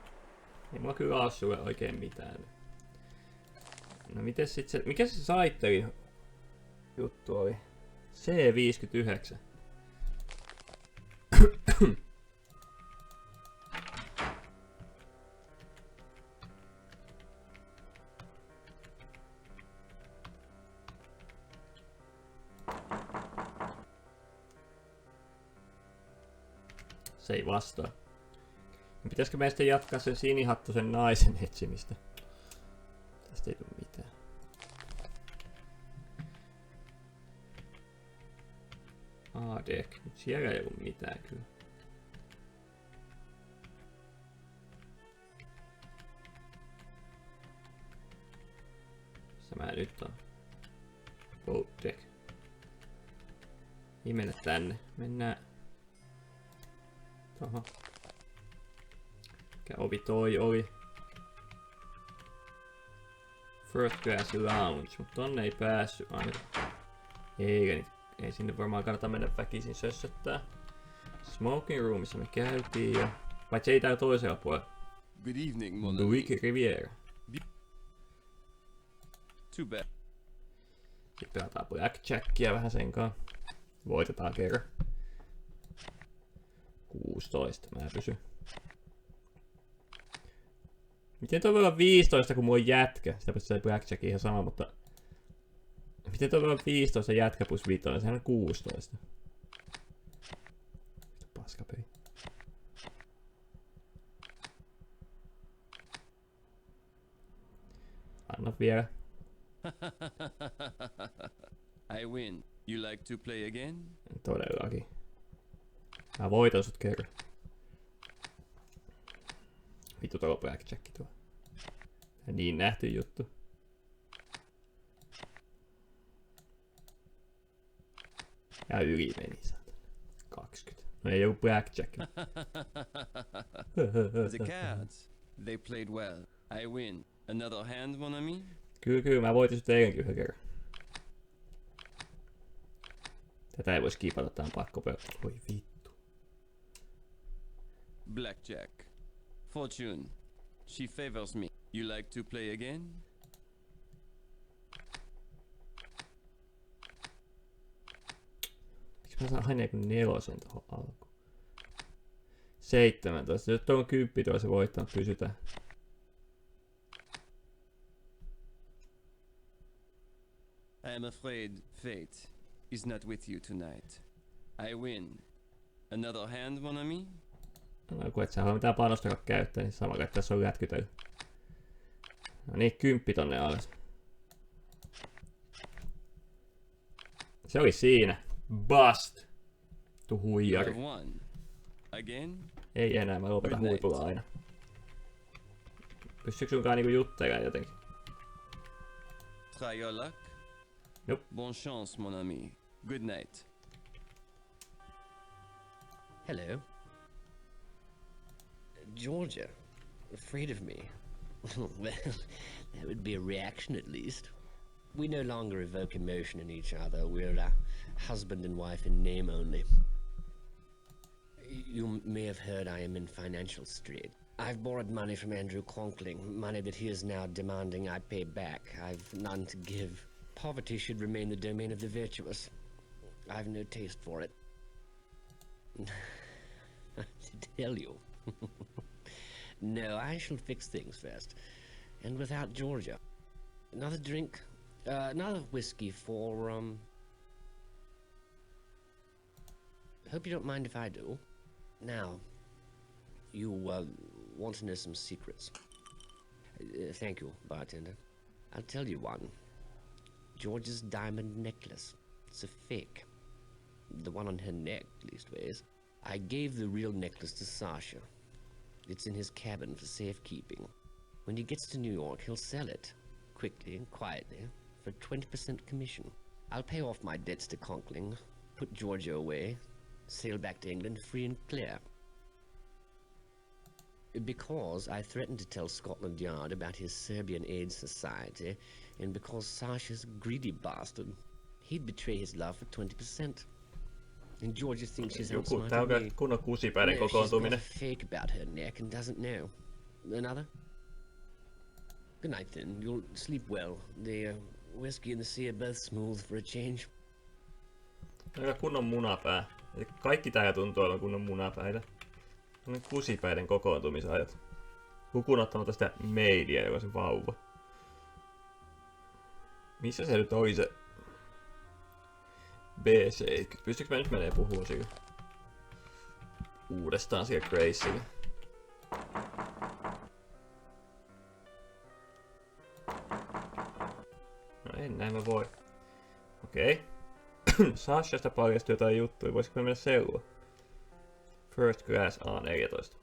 Ei mulla kyllä oo sulle oikein mitään. No mites sit se... Mikä se Zeitelin juttu oli? C59. Se ei vastaa. Pitäisikö meistä jatkaa sen sinihattusen naisen etsimistä? Tästä ei tule mitään. ADEC. Nyt siellä ei ollut mitään kyllä. Missä mä nyt on? Boat deck. Ei mennä tänne. Mennään tohon. Mikä ovi toi oli? First Class Lounge, mutta tonne ei päässyt ainakaan. Ei sinne varmaan kannata mennä väkisin sössöttää. Smoking Roomissa me käytiin ja... Paitsi ei täällä toisella puolella. Good evening, mon ami. Riviera. Too bad. Sitten pelataan Blackjackia vähän senkaan. Voitetaan kerran. 16, mä pysyn. Miten toi voi olla 15, kun mulla on jätkä? Sitä pystyy Blackjack ihan sama, mutta... Miten toi voi olla 15 jätkä plus 5? Sehän on 16. Paskapeli. Anna vielä. I win. You like to play again? Todellakin. Mä voitan sut kerran. Vittu tuolla Blackjack tuo. Niin nähty juttu. Ja yli meni saatana. 20. No ei ollut Blackjack. The cards. They played well. I win. Another hand, mon ami? Kyllä, mä voitin sut eilenkin yhden kerran. Tätä ei voi skipata, tää on pakko pelata. Voi vittu. Blackjack. Fortune. She favors me. You like to play again? Miksi mä saan aina joku 4 tohon alkuun? 17. Jos tuon 10 tuo se voittanut, pysytään. I am afraid fate is not with you tonight. I win. Another hand, mon ami? No kun et sä halua mitään panostakaan käyttää, niin sama kai tässä on lätkytely. No niin, 10 tonne alas. Se oli siinä. Bust. Tu huijari. Again? Ei enää, mä lopetan huipulla aina. Pystyykö sunkaan niinku juttelemaan jotenkin? Try your luck. Nope. Bon chance, mon ami. Good night. Hello. Georgia, afraid of me? Well, that would be a reaction at least. We no longer evoke emotion in each other. We're husband and wife in name only. You may have heard I am in financial strait. I've borrowed money from Andrew Conkling, money that he is now demanding I pay back. I've none to give. Poverty should remain the domain of the virtuous. I've no taste for it. To tell you. No, I shall fix things first. And without Georgia. Another drink? Another whiskey for, Hope you don't mind if I do. Now, you, want to know some secrets. Thank you, bartender. I'll tell you one. George's diamond necklace. It's a fake. The one on her neck, leastways. I gave the real necklace to Sasha. It's in his cabin for safekeeping. When he gets to New York, he'll sell it. Quickly and quietly. For 20% commission. I'll pay off my debts to Conkling. Put Georgia away. Sail back to England free and clear. Because I threatened to tell Scotland Yard about his Serbian Aid Society, and because Sasha's a greedy bastard, he'd betray his love for 20%. And Georgia thinks she's outsmarted Tää on me. kunnon kusipäinen kokoontuminen. She's got a fake about her neck and doesn't know. Another? Good night then. You'll sleep well. The whiskey and the sea are both smooth for a change. Aika kunnon munapää. Eli kaikki täällä tuntuu olevan kunnon munapäitä. On kusipäiden kokoontumisajat. Lukuun ottamatta sitä mailia, joka on se vauva. Missä se nyt oli se B70? Pystyykö mä nyt menee puhumaan sille uudestaan siellä Gracelle? No en näin mä voi. Okei. Sashasta paljastui jotain juttuja. Voisiko mennä seurua? First class A14.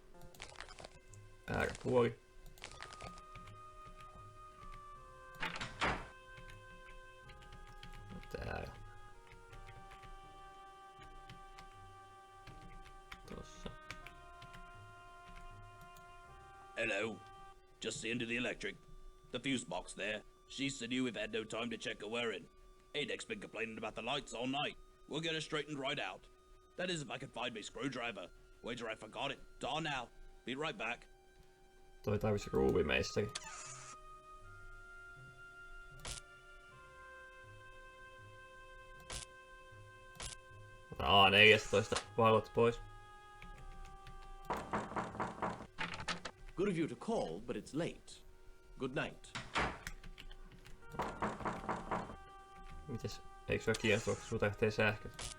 Ääräpuoli. Täällä. Tossa. Hello. Just seen to the electric. The fuse box there. She said you've had no time to check her wearing. Adek's been complaining about the lights all night. We'll get her straightened right out. That is if I can find me screwdriver. Wager I forgot it. Dawn now. Be right back. Toi tarvitsi ruuvimeisteri. A14 valot pois. Good of you to call, but it's late. Good night. Mites? Eikö sua kiinnostaa, kun sulta lähtee sähköt?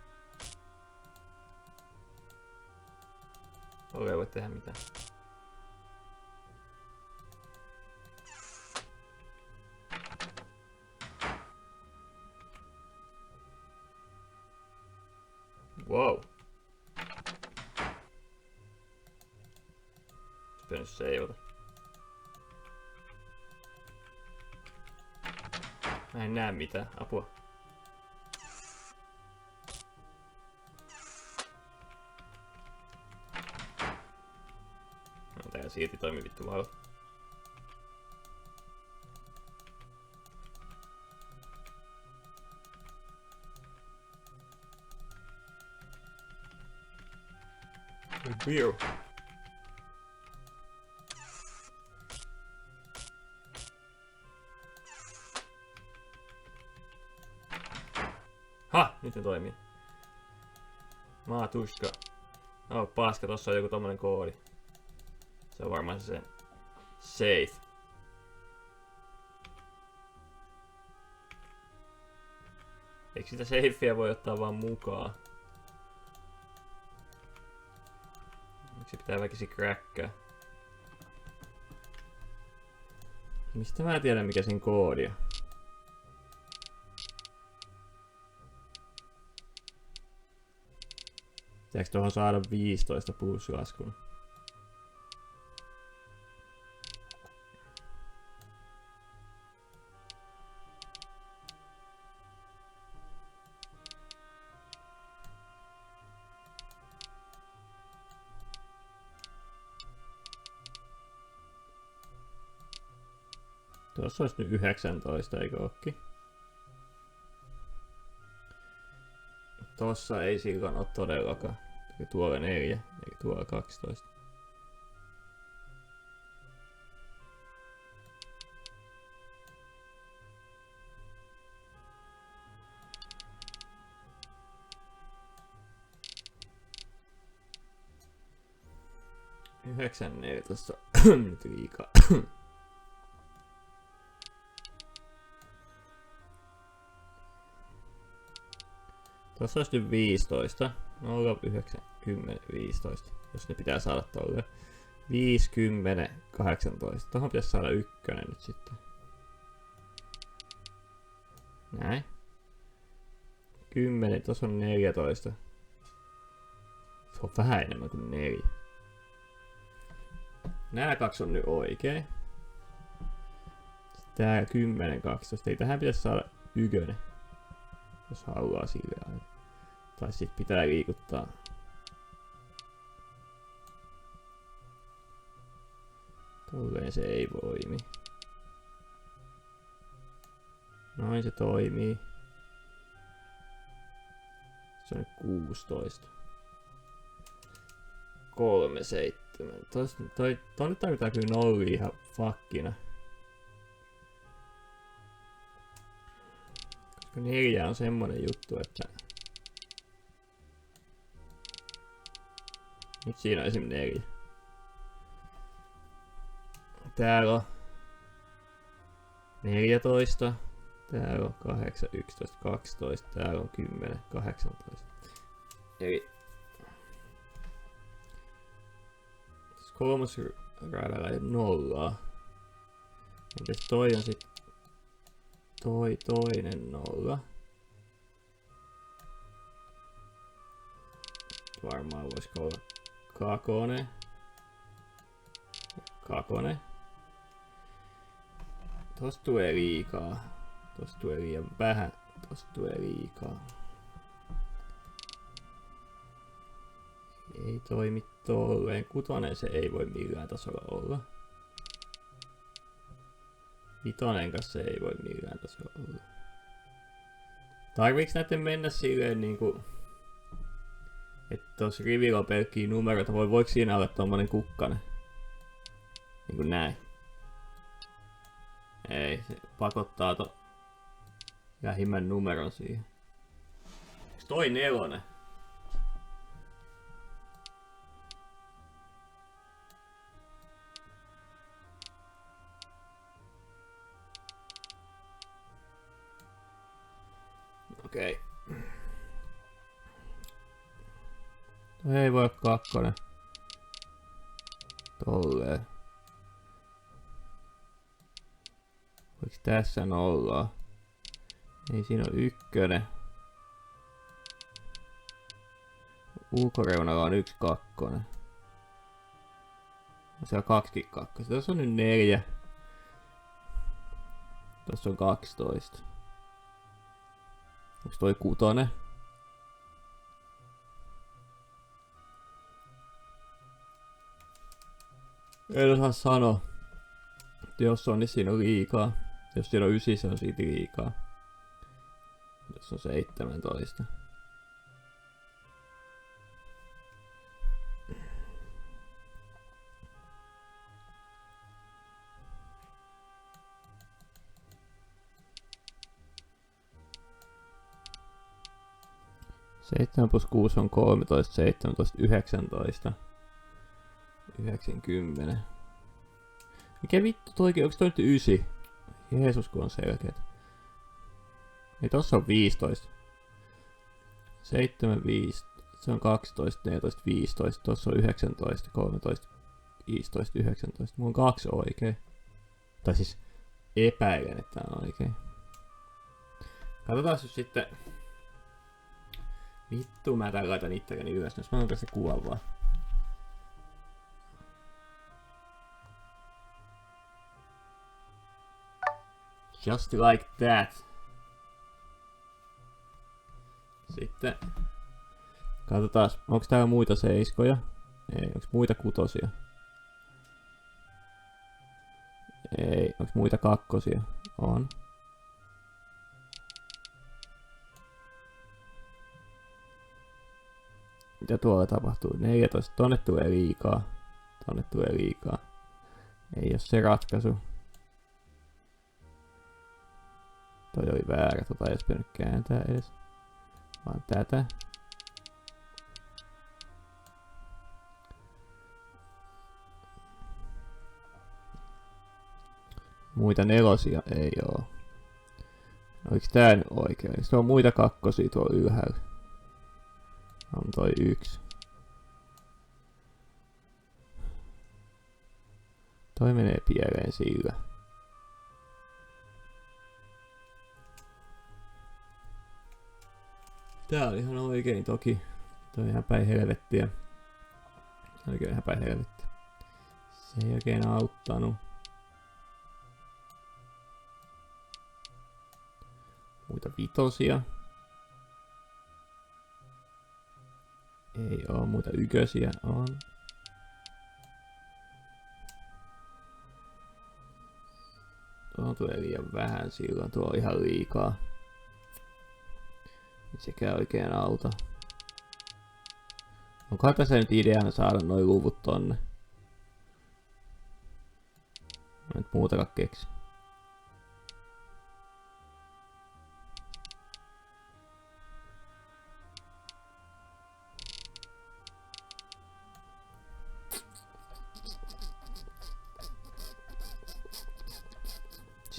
Ei voi tehdä mitään. Wow. Pitänyt seivata. Mä en näe mitään. Apua. No, tää silti toimi vittu valo. Beer. Ha! Nyt ne toimii. Maatuska. Oh, paska, tossa on joku tommonen koodi. Se on varmaan se safe. Eikö sitä safea voi ottaa vaan mukaan? Miksi pitää väkisin crackkaa? Mistä mä tiedän mikä siinä koodia? Pitääkö tuohon saada 15 pulssilaskun? Tuossa olisi nyt 19, eikö ookin? Tossa ei silloin ole todellakaan. Tuolla 4, eikä tuolla 12. Yhdeksän 14 nyt liikaa. Tuossa olisi nyt 15. 0, 9, 10, 15. Jos ne pitää saada tolle. 5, 10, 18. Tuohon pitäisi saada ykkönen nyt sitten. Näin. 10, tuossa on 14. Se on vähän enemmän kuin 4. Nää 2 on nyt oikein. Tää 10, 12. Ei tähän pitäisi saada ykönen. Jos haluaa sille aina. Tai sit pitää liikuttaa. Tolleen se ei voimi. Noin se toimii. Se on nyt 16. 3, 7. Tonne tarvitaan kyllä nolli ihan fakkina. Koska 4 on semmonen juttu, että... Nyt siinä on esim. 4. Täällä on 14. Täällä on 8, 11, 12. Täällä on 10, 18. Eli... Kolmas radalla ei nollaa. Entäs toi on sit... Toinen nolla. Varmaan voisiko olla kakone. Kakone. Tosta tulee liikaa. Tosta tulee liian vähän. Tosta tulee liikaa. Ei toimi tolleen. 6 se ei voi millään tasolla olla. 5 kanssa se ei voi millään tasolla olla. Tarviiks näitten mennä silleen niinku... Että tossa rivillä on pelkkiä numeroita. Voiko siinä olla tommonen kukkanen? Niinku näin. Ei, se pakottaa lähimmän numeron siihen. Onks toi 4? Okei. Toi ei voi olla 2. Tolleen. Voiks tässä olla? Ei siinä ole 1. Ulkoreunalla on 1 2. Siellä on 2 2. Tässä on nyt 4. Tässä on 12. Onks toi 6? En osaa sanoa. Jos on, niin siinä on liikaa. Jos siinä on 9, se on siitä liikaa. Jos on 17. Seitsemän plus 6 on 13, 17, 19. 90. Mikä vittu toikin? Onks toi nyt 9? Jeesus kun on selkeet. Ei tossa on 15. 7, 5. Se on 12, 14, 15. Tossa on 19, 13, 15, 19. Mulla on 2 oikein. Tai siis epäilen, että tää on oikein. Katsotaan nyt sitten. Vittu mä täällä laitan itselleni ylös, jos mä otan tästä kuvan vaan. Just like that. Sitten katsotaan, onko täällä muita 7? Ei, onko muita 6? Ei, onko muita 2? On. Mitä tuolla tapahtuu? 14. Tonne tulee liikaa. Tonne tulee liikaa. Ei oo se ratkaisu. Toi oli väärä. Tota ei edes pitänyt kääntää edes. Vaan tätä. Muita nelosia ei oo. Oliks tää nyt oikein? Se on muita kakkosia tuolla ylhäällä. On toi 1. Toi menee pieleen sillä. Tää on ihan oikein toki. Toi ihan päin helvettiä. Oikein ihan päin helvettiä. Se ei oikein auttanut. Muita vitosia. Ei oo muita ykösiä. On. Tuo tulee liian vähän silloin. Tuo on ihan liikaa. Ei sekään oikein auta. Onkohan tässä nyt ideana saada noi luvut tonne? Mä nyt muutakaan keksi.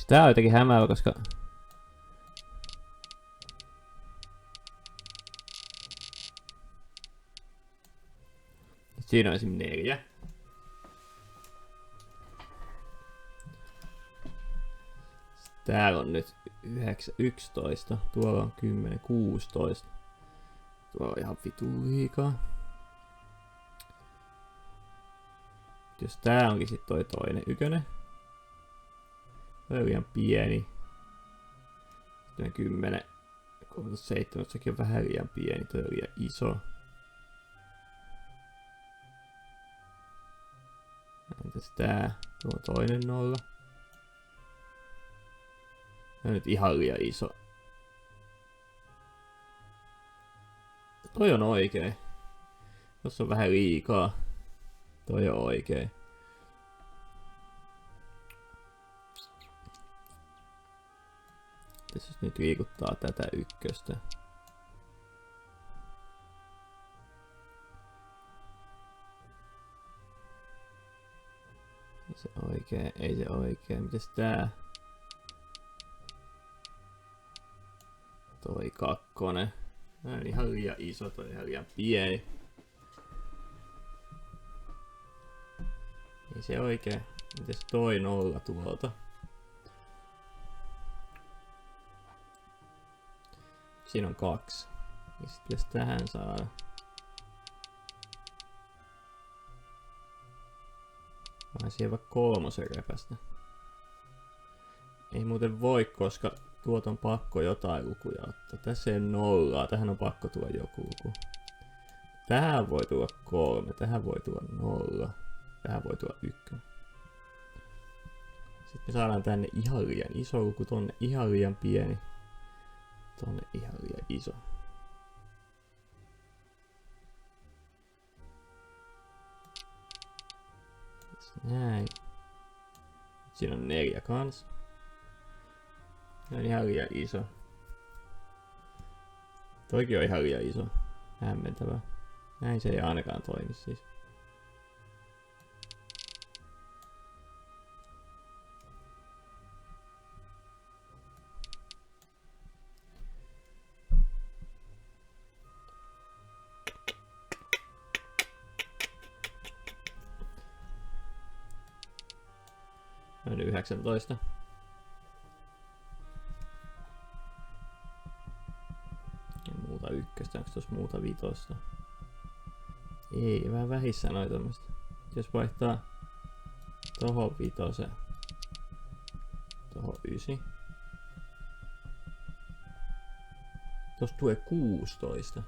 Tää on jotenkin hämäävä, koska siinä on esim. 4. Täällä on nyt 9, 11. Tuolla on 10, 16. Tuolla on ihan vitun liikaa. Jos tää onkin sit toi toinen ykönen. Toi on liian pieni. Sitten 10, 37, sekin on vähän liian pieni, toi on liian iso. Entäs tää? Tuo on toinen 0. Tää on nyt ihan liian iso. Toi on oikein. Tossa on vähän liikaa. Toi on oikein. Jos nyt liikuttaa tätä ykköstä. Ei se oikein, ei se oikein. Mites tää? Toi 2. Tää on ihan liian iso, toi ihan liian pieni. Ei se oikein. Mites toi 0 tuolta? Siinä on 2. Ja sit pitäis tähän saada. Vai siihen vaikka 3 repästä. Ei muuten voi, koska tuot on pakko jotain lukuja ottaa. Tässä ei 0. Tähän on pakko tulla joku luku. Tähän voi tulla 3. Tähän voi tulla 0. Tähän voi tulla 1. Sitten me saadaan tänne ihan liian iso luku, tonne ihan liian pieni. Tonne ihan liian iso. Näin. Siinä on 4 kans. Se on ihan liian iso. Toikin on ihan liian iso. Hämmentävää. Näin se ei ainakaan toimi siis. On 19. Ja muuta 1. Onko tuossa muuta 5? Ei, vähän vähissä noin tämmöstä. Jos vaihtaa tohon 5, tohon 9. Tosta tulee 16.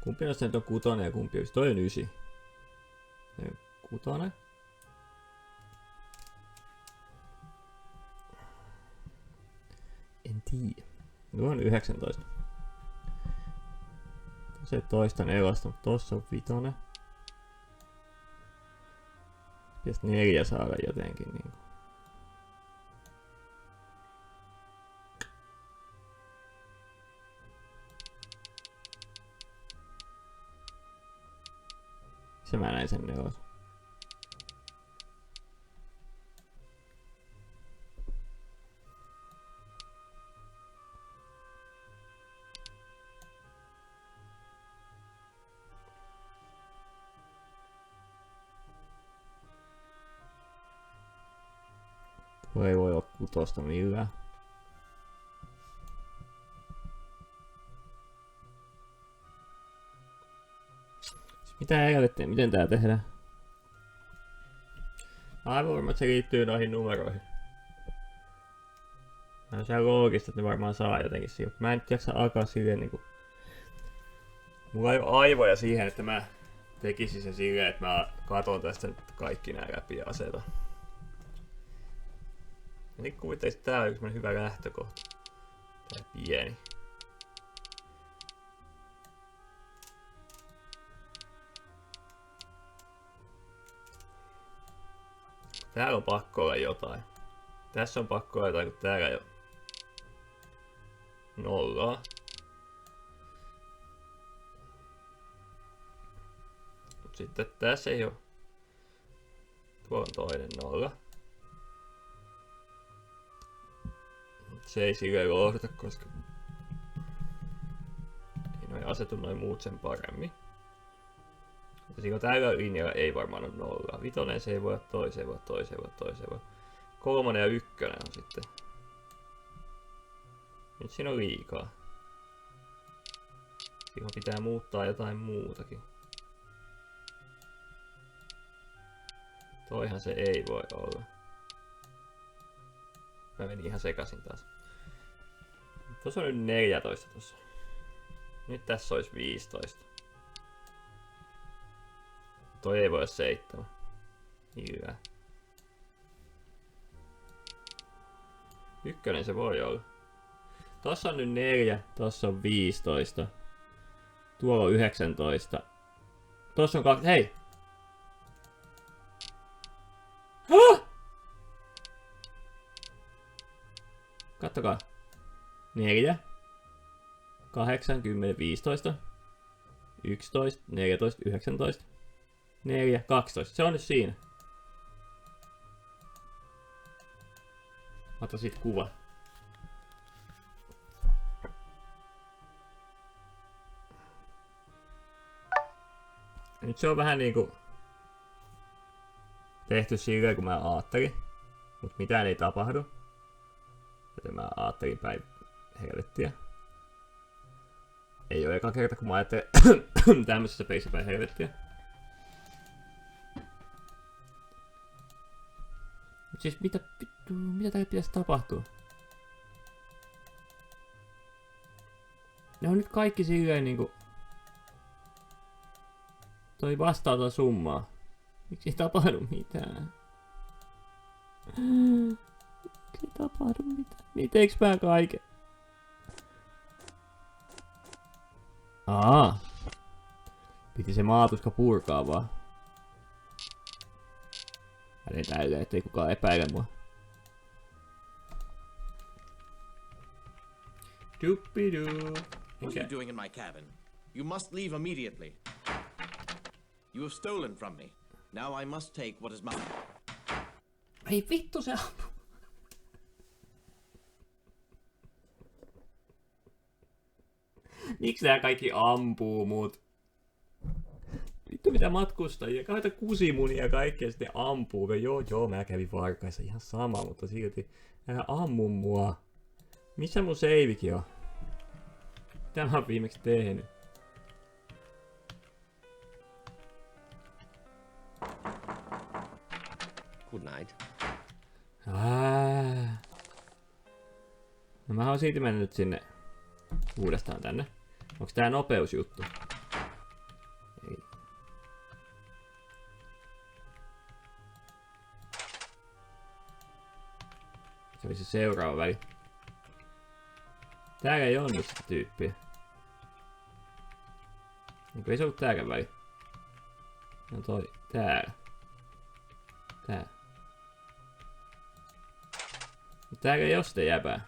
Kumpi noista nyt on 6 ja kumpi on? Toi on 9. 6. En tiedä. Tuo on 19. Se toista nelosta, mutta tossa on vitonen. Pitäisi 4 saada jotenkin niinku. Se mä näin sen nelosen. Tuo ei voi olla 6 millään. Mitä helvettiä, miten tää tehdään? Aivan varma, että se liittyy noihin numeroihin. On se loogista, että ne varmaan saa jotenkin siihen. Mä en nyt jaksa alkaa silleen niinku... Mulla ei ole aivoja siihen, että mä tekisin sen silleen, että mä katon tästä nyt kaikki nää läpi ja asetan. Ja niin kuvittaisin, että tää on yksi hyvä lähtökohta. Tää pieni. Täällä on pakko olla jotain. Tässä on pakko olla jotain, kun täällä ei ole 0. Mut sitten tässä ei ole. Tuo on toinen 0. Se ei silleen lohduta, koska ei noin asetu noin muut sen paremmin. Mutta siinä tällä linjalla ei varmaan ole 0. Vitonen se ei voi olla toi, se ei voi olla toi, se ei voi olla toi, se ei voi olla. 3 ja 1 on sitten. Nyt siinä on liikaa. Siinä pitää muuttaa jotain muutakin. Toihan se ei voi olla. Mä menin ihan sekaisin taas. Tuossa on nyt 14 tossa. Nyt tässä olisi 15. Toi ei voi olla 7. Hyvä. 1 se voi olla. Tossa on nyt 4, tossa on 15. Tuolla on 19. Tossa on 2. Hei! Hah! Kattokaa. 4, 8, 10, 15, 11, 14, 19, 4, 12. Se on nyt siinä. Ota sit kuva. Nyt se on vähän niinku tehty silleen kun mä ajattelin, mut mitään ei tapahdu. Joten mä ajattelin päin helvettiä. Ei oo eka kerta kun mä ajattelen tämmöisessä pelissä päin helvettiä. Mut siis mitä täällä pitäisi tapahtua? Ne on nyt kaikki silleen niinku... Toi vastaa tota summaa. Miksi ei tapahdu mitään? Miksi ei tapahdu mitään? Mitenks mä kaiken? Piti se maatuska purkaa vaan. Mä teen tällä, ettei kukaan epäile mua. Doopidoo. What are you doing in my cabin? You must leave immediately. You have stolen from me. Now I must take what is mine. Ei vittu se ampuu. Miksi nää kaikki ampuu mut? Vittu mitä matkustajia. Kaita kusimunia ja kaikkea sitten ampuu. Joo, mä kävin varkaissa ihan sama, mutta silti älä ammu mua. Missä mun seivikin on? Mitä mä oon viimeksi tehnyt? Good night. No mä oon silti mennyt nyt sinne uudestaan tänne. Onks tää nopeusjuttu? Ei. Se oli se seuraava väli. Täällä ei oo nyt sitä tyyppiä. Niin ei se ollut tääkään väli. No toi, täällä. Tää. Täällä ei oo sitä jäbää.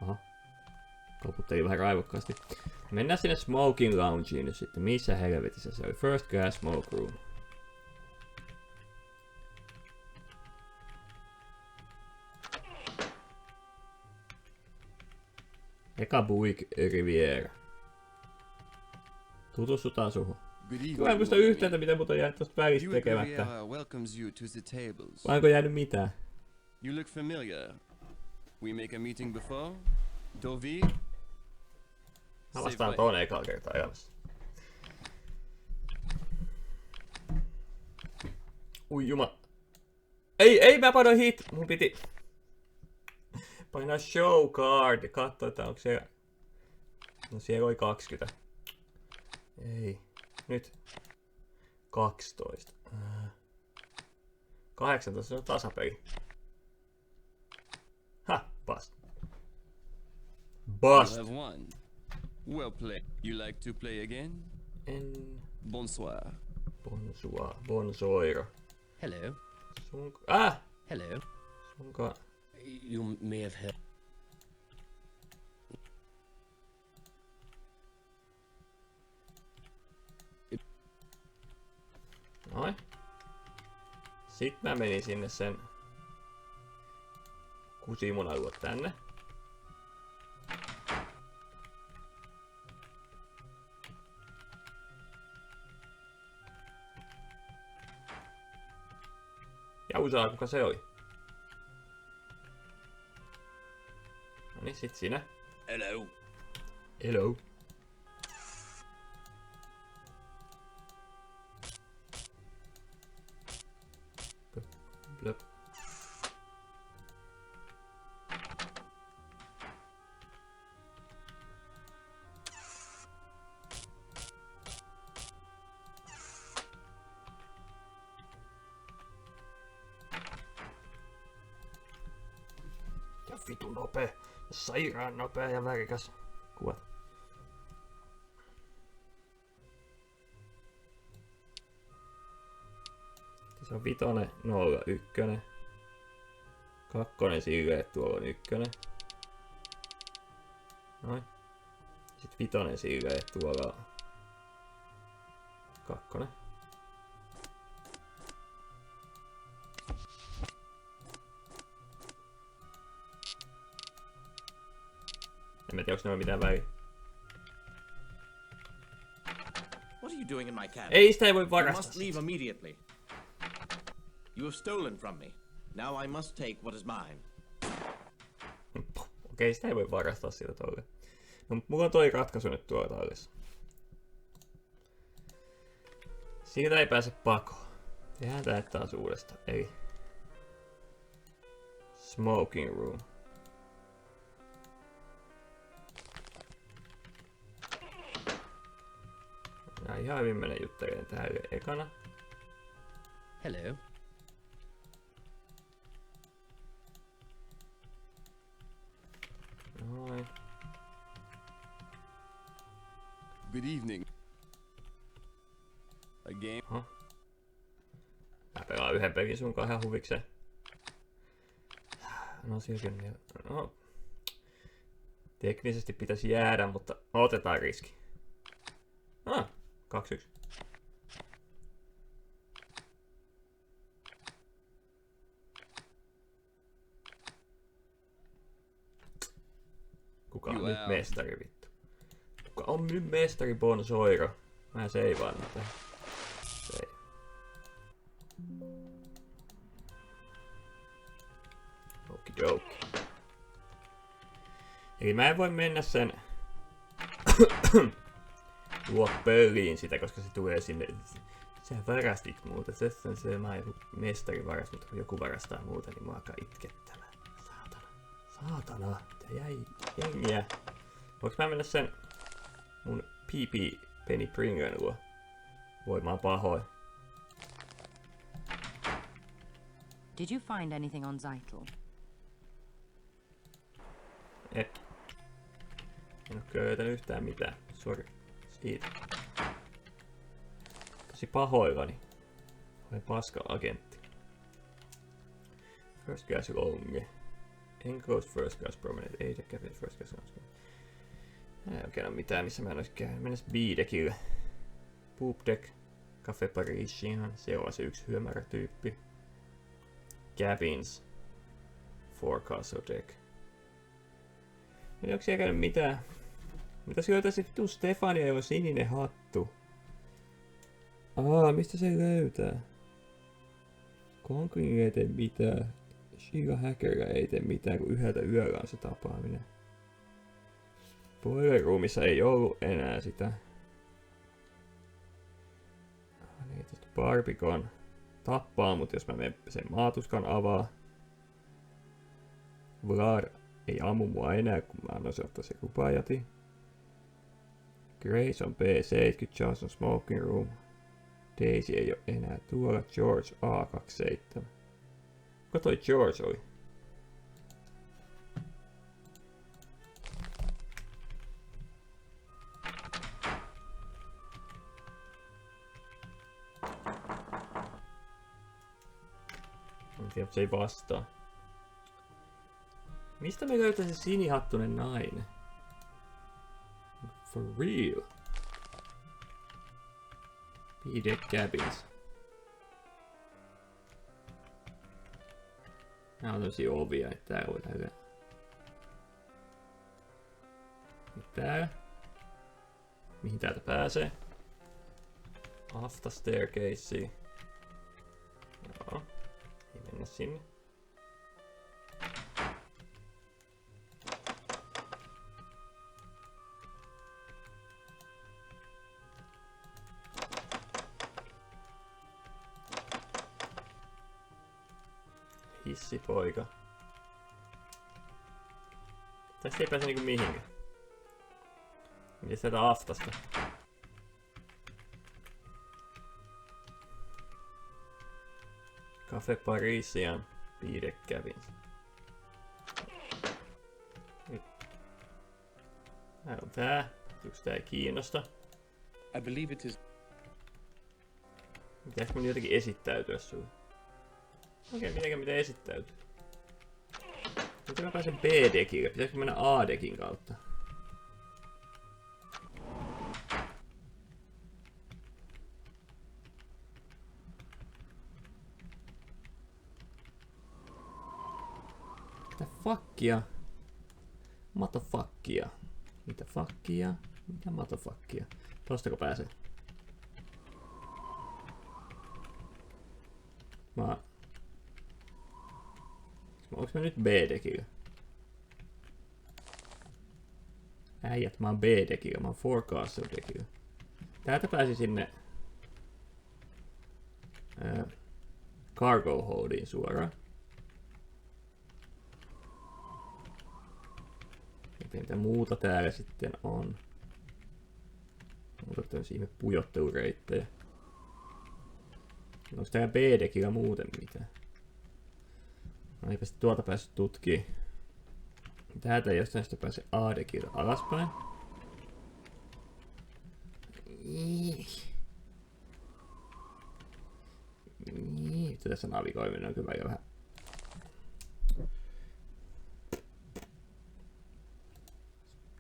Aha. Koputteli vähän raivokkaasti. Mennään sinne smoking loungeen nyt sitten. Missä helvetissä se oli? First class smoke room. Eka Buick Riviera. Tutustutaan suhun. Mä en muista yhtään, mitä mut on jäänyt tosta välistä tekemättä. Vai onko jäänyt mitään? You look familiar. We make a meeting before? Dovi? Mä vastaan ton ekaa kertaa elämässä. Ui juma. Ei mä painoin hit. Mun piti painaa show card ja katsoa, että onko siellä. No siellä oli 20. Ei. Nyt. 12. 18 se on tasapeli. Ha, bust. Bust. Well played. You like to play again? Bonsoir. Bonsoir. Bonsoir. Hello. Hello. Sunka. You may have heard. Noin. Sitten mä menin sinne sen kusimunan luo tänne. Jausaa, kuka se oli? No niin, sit sinä. Hello. Hello. Blöp. Ja vitun nopea, sairaan nopea ja värikäs kuvat. Se on 5, 0, 1. 2 silleen, että tuolla on 1. Noin. Sitten 5 silleen, että tuolla on 2. En mä tiedä, onks ne mitään väliä. What are you doing in my cabin? Ei, sitä ei voi You varastaa. must leave immediately. You have stolen from me. Now I must take what is mine. Okei, sitä ei voi varastaa sillä tolle. No, mulla on toi ratkaisu nyt tuolla tallessa. Siitä ei pääse pakoon. Tehdään tää taas uudestaan. Eli smoking room. Ja ihan hyvin menen juttelemaan täällä ekana. Hello. Noin. Good evening. A game? Mä pelaan yhden pelin sunkaan ihan huvikseen. No silti, no. Teknisesti pitäisi jäädä, mutta otetaan riski. 2-1. Kuka on nyt mestari vittu? Kuka on nyt mestari Bonsoiro? Mä seivaan nyt tähän. Save. Okidoki. Eli mä en voi mennä sen luo pöliin sitä, koska se tulee sinne. Sä varastit muuta. Se mä joku mestari varas, mutta kun joku varastaa muuta, niin mä alkaa itkettämään. Saatana. Tää jäi jengiä. Voinko mä mennä sen mun PP Penny Pringlen luo? Voi mä oon pahoin. Did you find anything on Zeitel? En oo kyllä löytänyt yhtään mitään. Sori siitä. Tosi pahoillani. Olen paska-agentti. First class longe. Enclosed first class promenade. Ei se cabin first class longe. Ei oikein ole mitään, missä mä en ois käynyt. Mennäs B-deckille. Poop deck. Cafe Parisiinhan. Se on se yksi hyömärä tyyppi. Cabins. Forecastle deck. Ei onko siellä käynyt mitään? Mitäs löytäisi vittu Stefania, jolla on sininen hattu? Mistä se löytää? Conquering ei tee mitään. Sheila Hackerilla ei tee mitään, kun yhdeltä yöllä on se tapaaminen. Boiler Roomissa ei ollut enää sitä. Niin, tästä Barbicon tappaa, mutta jos mä menen sen maatuskan avaa. Vlad ei ammu mua enää, kun mä annoin se ottaa se kupajati. Grace on B70, Charles on Smoking Room. Daisy ei ole enää tuolla. George A27. Kuka toi George oli? En tiedä, se ei vastaa. Mistä me löytäisi sinihattunen nainen? For real. B-deck cabins. Nää on tämmösiä ovia, että täällä voi tehdä. Täällä. Mihin täältä pääsee? After staircase. Joo. Ei mennä sinne. Hissipoika. Tästä ei pääse niinku mihinkään. Miten sieltä aftasta? Cafe Parisian B-deck cabins. Tää on tää. Yks tää ei kiinnosta? I believe it is. Pitäisikö mun jotenkin esittäytyä sulle? Okei, miten esittäytyy? Miten mä pääsen B-deckille? Pitäisikö mennä A-deckin kautta? Mitä fuckia? Motherfuckia. Mitä fuckia? Mitä motherfuckia? Tostako pääsee? Onks mä nyt B-deckillä? Äijät, mä oon B-deckillä, mä oon Forecastle-deckillä. Täältä pääsi sinne cargo holdiin suoraan. Mitä muuta täällä sitten on? Muuta tämmösiä ihme pujottelureittejä. Onko täällä B-deckillä muuten mitään? No eipä sitten tuolta päässyt tutkii. Täältä jostain sitä pääsee A-deckiltä alaspäin. Tässä navigoiminen on kyllä jo vähän.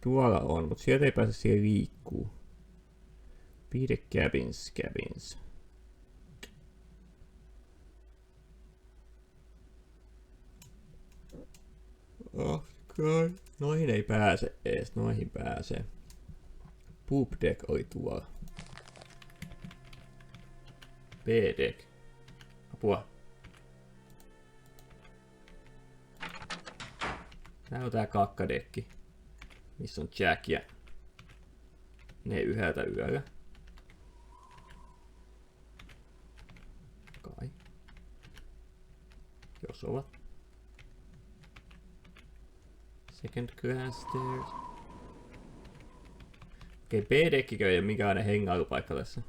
Tuolla on, mutta sieltä ei pääse siihen liikkuu. B-deck cabins. Okay. Noihin ei pääse ees, noihin pääsee. Poop deck oli tuolla. B-deck. Apua. Tää on tää kakkadekki. Missä on Jack ja ne yhdeltä yöllä. Kai. Jos ovat. Second class stairs. Okei, B-dekkikö ei ole minkälainen hengailupaikka tässä.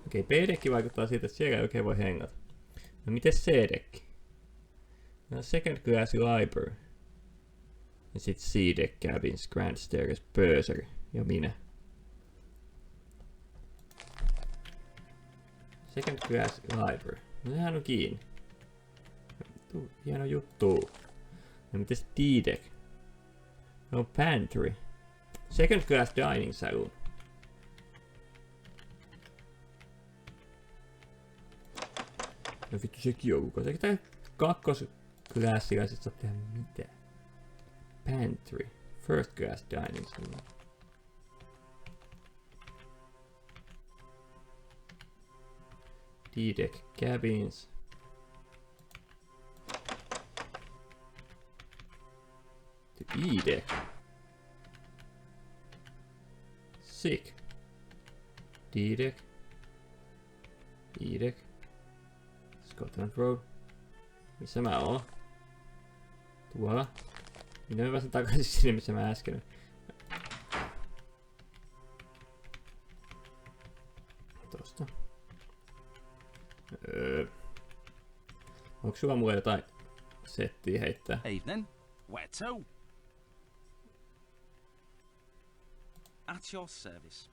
Okei, B-dekki vaikuttaa siitä, että siellä ei oikein voi hengata. No miten C-dekki? No second class library. Ja sit C-Deck Cabins, Grand Staircase, Purser ja minä. Second Class Library. No sehän on kiinni. Hieno juttu. No mites D-Deck? No Pantry. Second Class Dining Saloon. No vittu sekin on kukaan. Eikö tää kakkosklassilla sit saa tehdä mitään? Pantry. First Class Dining Saloon. D-Deck Cabins. E-Deck. Sick. D-Deck. E-Deck. Scotland Road. Missä mä oon? Tuolla. Minä mä pääsen takaisin sinne, missä mä äsken. Tosta. Onko sulla mulle jotain settiä heittää? Evening. Where to? At your service.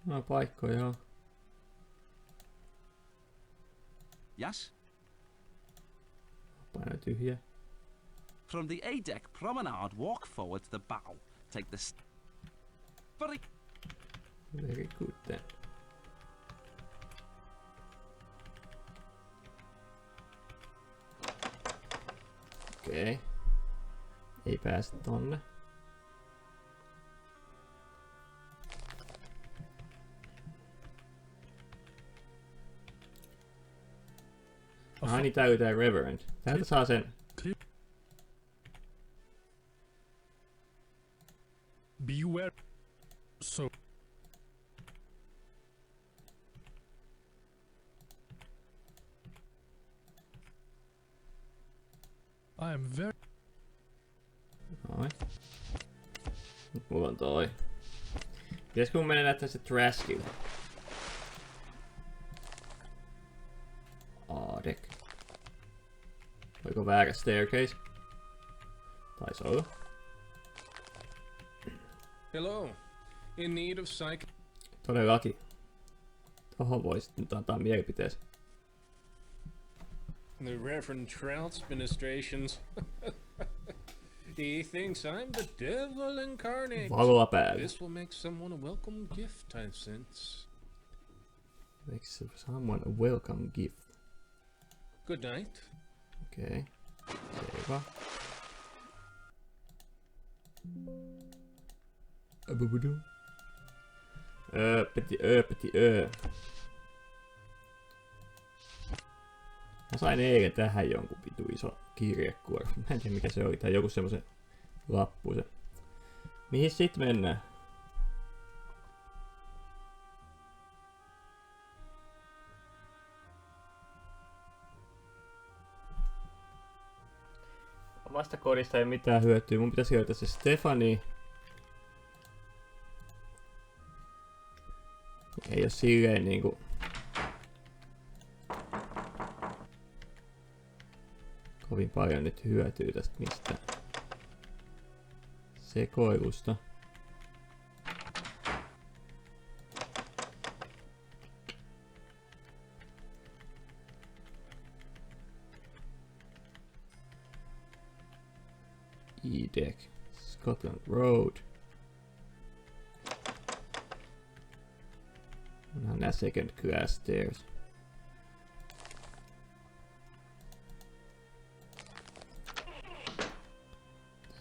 No paikkoja. Yes? Paino tyhjä. From the A-deck promenade, walk forward to the bow. Take the Very good then. Okei. Ei pääse tonne. Aha, niin tää tää Reverend. Täältä saa sen. Beware. So. I am very. Noin. Nyt mulla on toi. Pitäisikö mun mennä näyttää se Traskille? A-Deck. Oliko väärä staircase? Taisi olla. Hello. In need of psych. Todellakin. Tohon voisit nyt antaa mielipiteesi. The Reverend Trout's ministrations. He thinks I'm the devil incarnate. Valoa päälle. This will make someone a welcome gift, I sense. Makes someone a welcome gift. Good night. Okei. Selvä. Ööpeti. Mä sain eilen tähän jonkun vitu iso kirjekuori. Mä en tiedä mikä se oli. Tai joku semmosen lappuisen. Mihin sit mennään? Omasta kodista ei mitään hyötyä. Mun pitäisi löytää se Stefani. Ei oo silleen niinku... kovin paljon nyt hyötyy tästä mistään sekoilusta. E-Deck, Scotland Road. Onhan nää second class stairs.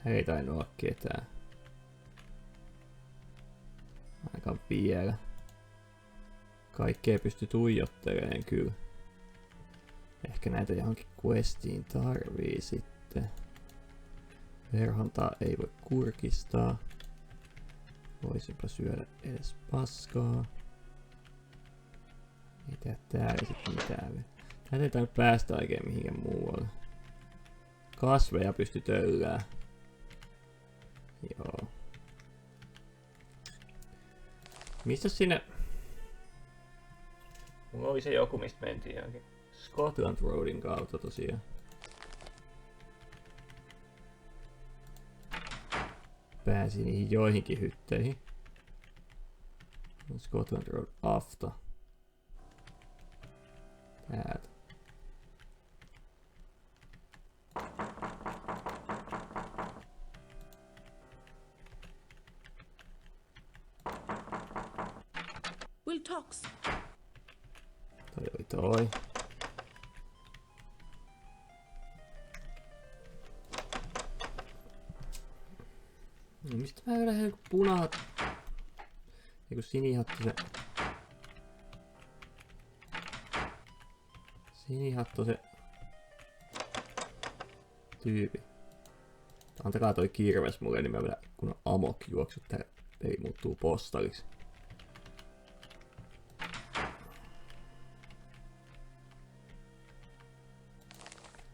Ei tainnut olla ketään. Aika vielä. Kaikkea pysty tuijottelemaan kyllä. Ehkä näitä johonkin questiin tarvii sitten. Verhontaa ei voi kurkistaa. Voisinpa syödä edes paskaa. Ei tää täällä sitten mitään. Täältä ei tainnut päästä oikein mihinkään muualle. kasveja pysty töllää. Joo. Mistä sinne? Mulla oli se joku, mistä mentiin johonkin Scotland Roadin kautta tosiaan. Pääsin niihin joihinkin hytteihin. Scotland Road after. Täältä. We'll talks. Toi oli toi. No mistä mä lähden joku punahat? Eiku sinihattu se... Sinihattu se... Tyypi. Antakaa toi kirves mulle, niin mä vielä kun on amok juoksut, tää peli muuttuu postaliksi.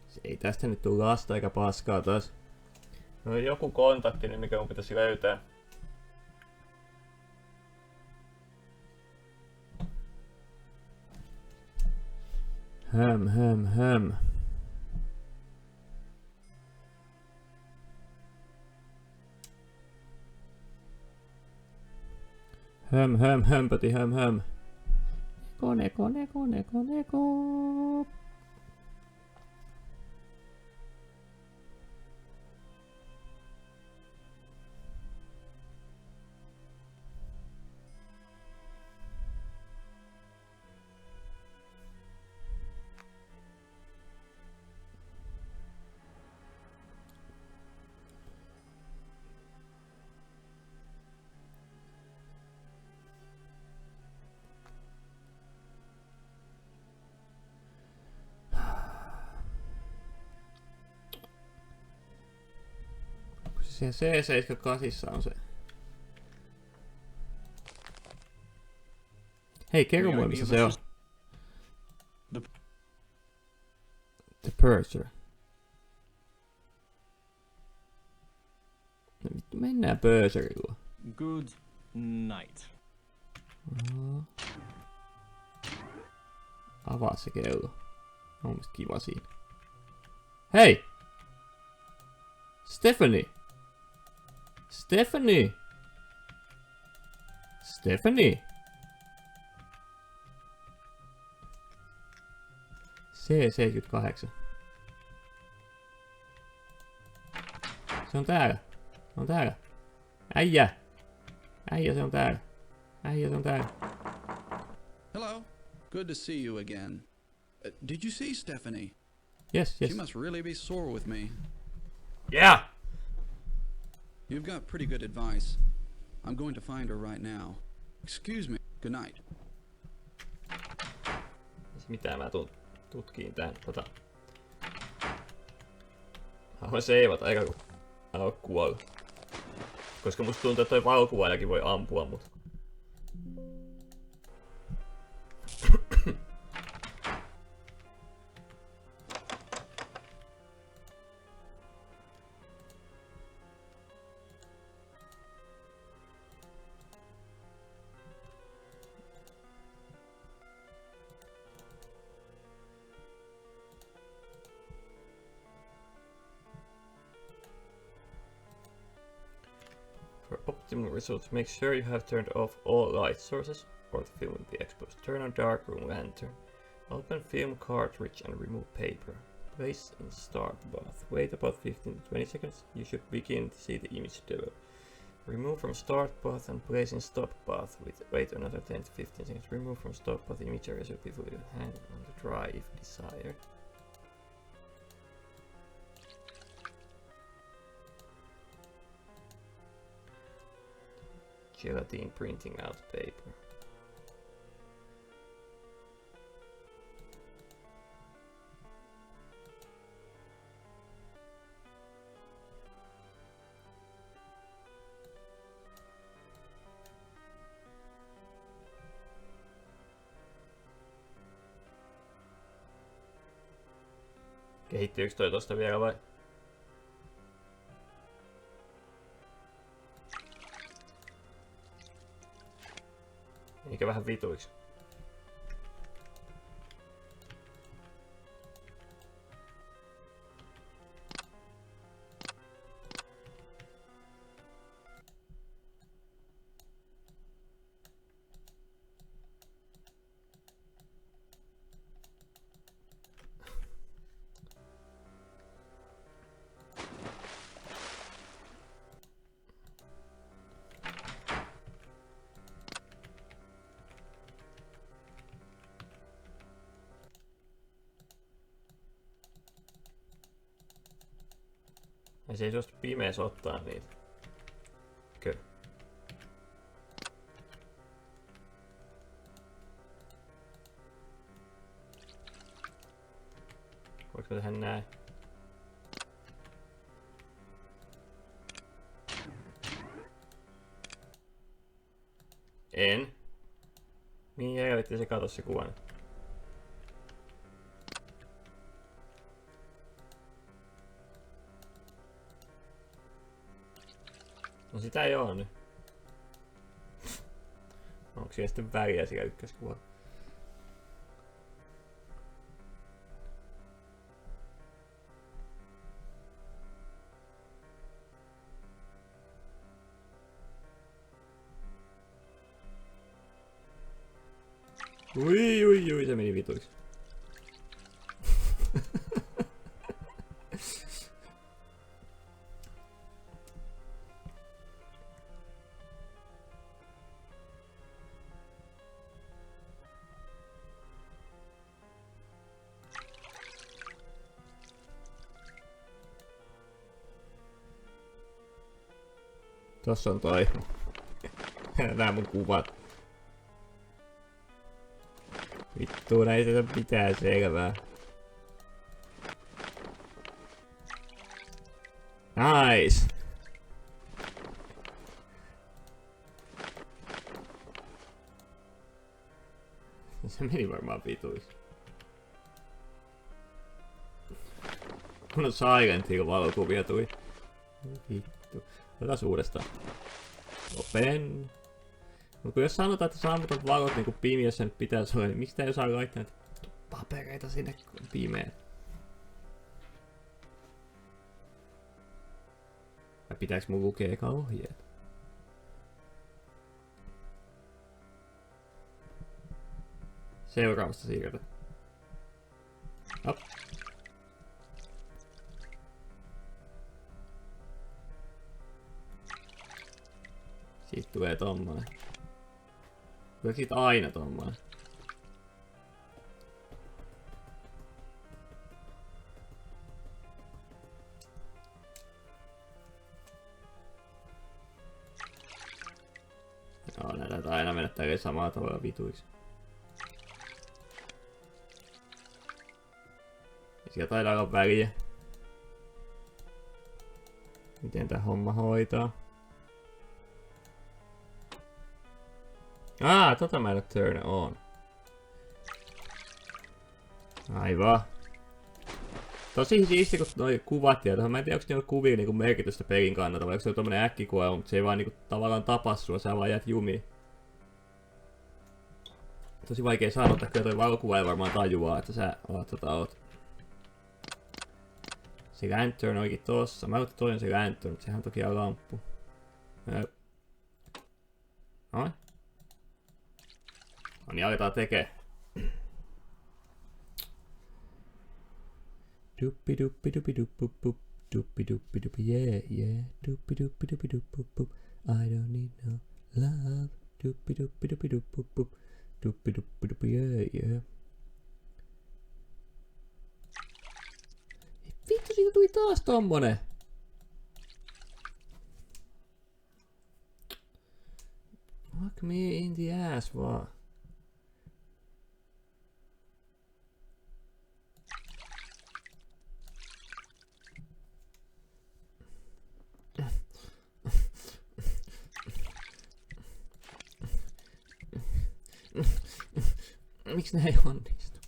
Se ei tästä nyt tuu lasta eikä paskaa taas. No joku kontakti, niin mikä mun pitäisi löytää. Höm. Hömpöti höm. Neko. Se C78 on se. Hei, kerro mulle missä se on. The Purser. No vittu, mennään Purserilla. Good night. Avaa se kello. On mielestäni kiva siinä. Hei! Stephanie! C78. Se on täällä. Äijä, se on täällä. Hello. Good to see you again. Did you see Stephanie? Yes. She must really be sore with me. Yeah! You've got pretty good advice. I'm going to find her right now. Excuse me. Good night. Mitä mä tutkiin tän Haluan seivata eikä kun mä oon kuollut. Koska musta tuntuu, että toi valokuvaajakin voi ampua mut. For optimal results, make sure you have turned off all light sources or the film will be exposed. Turn on darkroom lantern. Open film cartridge and remove paper. Place in start bath. Wait about 15 to 20 seconds. You should begin to see the image develop. Remove from start bath and place in stop bath. Wait another 10 to 15 seconds. Remove from stop bath. Image area should be fully hang on the dry if desired. Gelatine printing out paper. Kehittyykö toi tosta vielä vai? Eikä vähän vituiksi. Ja se ei suostu pimeässä ottaa niitä. Kyllä. Voinko mä tehdä näin? En. Niin helvetti se kato se kuva. No sitä ei oo nyt. Onko siellä sitten väriä siellä ykköskuvalla? Ui, se meni vituiksi. Tossa on toi. Nää mun kuvat. Vittu, näitä ei mitään selvää. Nice! Se meni varmaan vituiksi. Mun on Silent Hill valokuvia tuli. Vittu. Otetaan uudestaan. Open. Mut kun jos sanotaan, että sammutat valot niinku pimiössä nyt pitäis olla, niin miksi tää ei osaa laittaa näitä papereita sinne pimeen? Vai pitääks mun lukea eka ohjeet? Seuraavasta siirrytä. Hop. Siitä tulee tommonen. Tuleeko siitä aina tommonen? Joo, näitä taitaa aina mennä tälleen samalla tavalla vituiksi. Ja siellä taitaa olla väliä. Miten tää homma hoitaa? Tota mä en oo turn on. Aivan. Tosi siisti kun noi kuvat ja mä en tiedä onks niillä kuvilla niinku merkitystä pelin kannalta, vai onko se on tommonen äkkikuva, mutta se ei vaan niinku tavallaan tapa sua, sä vaan jäät jumiin. Tosi vaikea sanoa, että kyllä toi valokuva ei varmaan tajuaa, että sä oot. Se lantern olikin tossa. Mä otin toinen se lantern, mutta sehän toki on lamppu. Noin. No niin, aletaan tekee. Duppi duppi duppi duppi duppi duppi duppi duppi yeah duppi duppi duppi duppi duppi I don't need no love duppi duppi duppi duppi duppi duppi duppi yeah. Vittu, siitä tuli taas tommonen. Fuck me in the ass vaan. Miksi nää ei onnistu?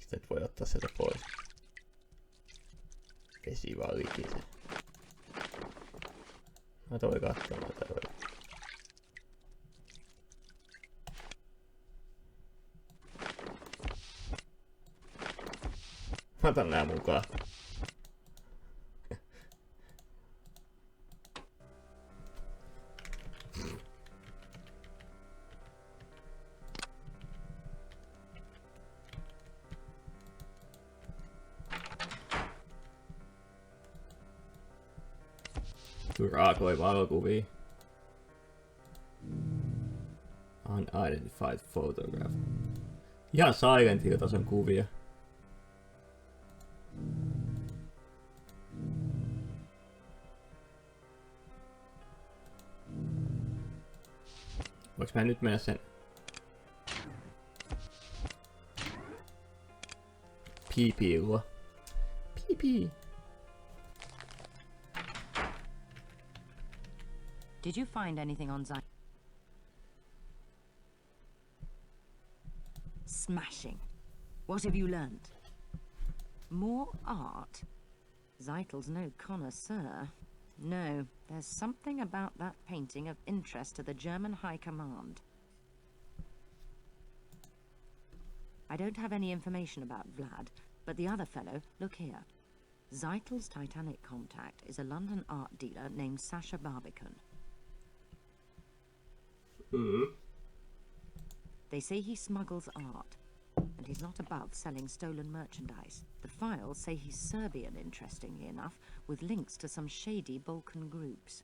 Sitten et voi ottaa sieltä pois. Vesi vaan likisee. Mä toi kattoo tätä voi. Mä otan nää mukaan. Raakoi valokuvia. Unidentified photograph. Ihan Silent Hill-tason kuvia. Voinko mä nyt mennä sen PP-luo? PP! Did you find anything on Zeit? Smashing. What have you learnt? More art? Zeitel's no connoisseur. No, there's something about that painting of interest to the German High Command. I don't have any information about Vlad, but the other fellow, look here. Zeitel's Titanic contact is a London art dealer named Sasha Barbican. They say he smuggles art, and he's not above selling stolen merchandise. The files say he's Serbian, interestingly enough, with links to some shady Balkan groups.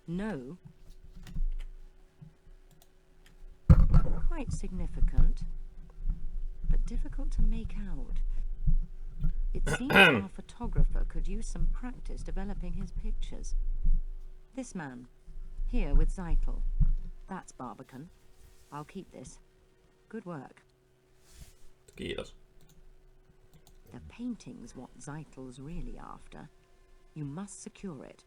No. Quite significant, but difficult to make out. It seems our photographer could use some practice developing his pictures. This man, here with Zeitel. That's Barbican. I'll keep this. Good work. Kiitos. The painting's what Zeitel's really after. You must secure it.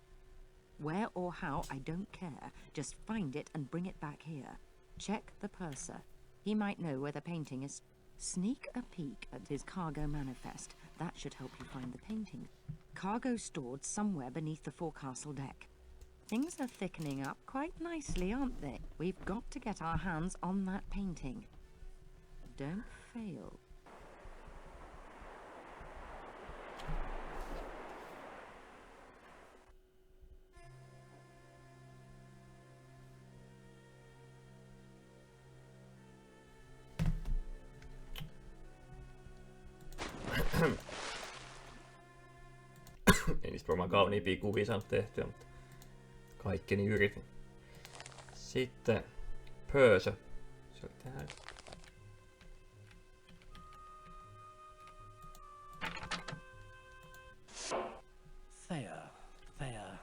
Where or how, I don't care. Just find it and bring it back here. Check the purser. He might know where the painting is. Sneak a peek at his cargo manifest. That should help you find the painting. Cargo stored somewhere beneath the forecastle deck. Things are thickening up quite nicely, aren't they? We've got to get our hands on that painting. Don't fail. Ei niistä varmaan kauniimpia kuvia saanut tehtyä, mutta kaikkeni yritin. Sitten Pörsö. Se oli täällä. There.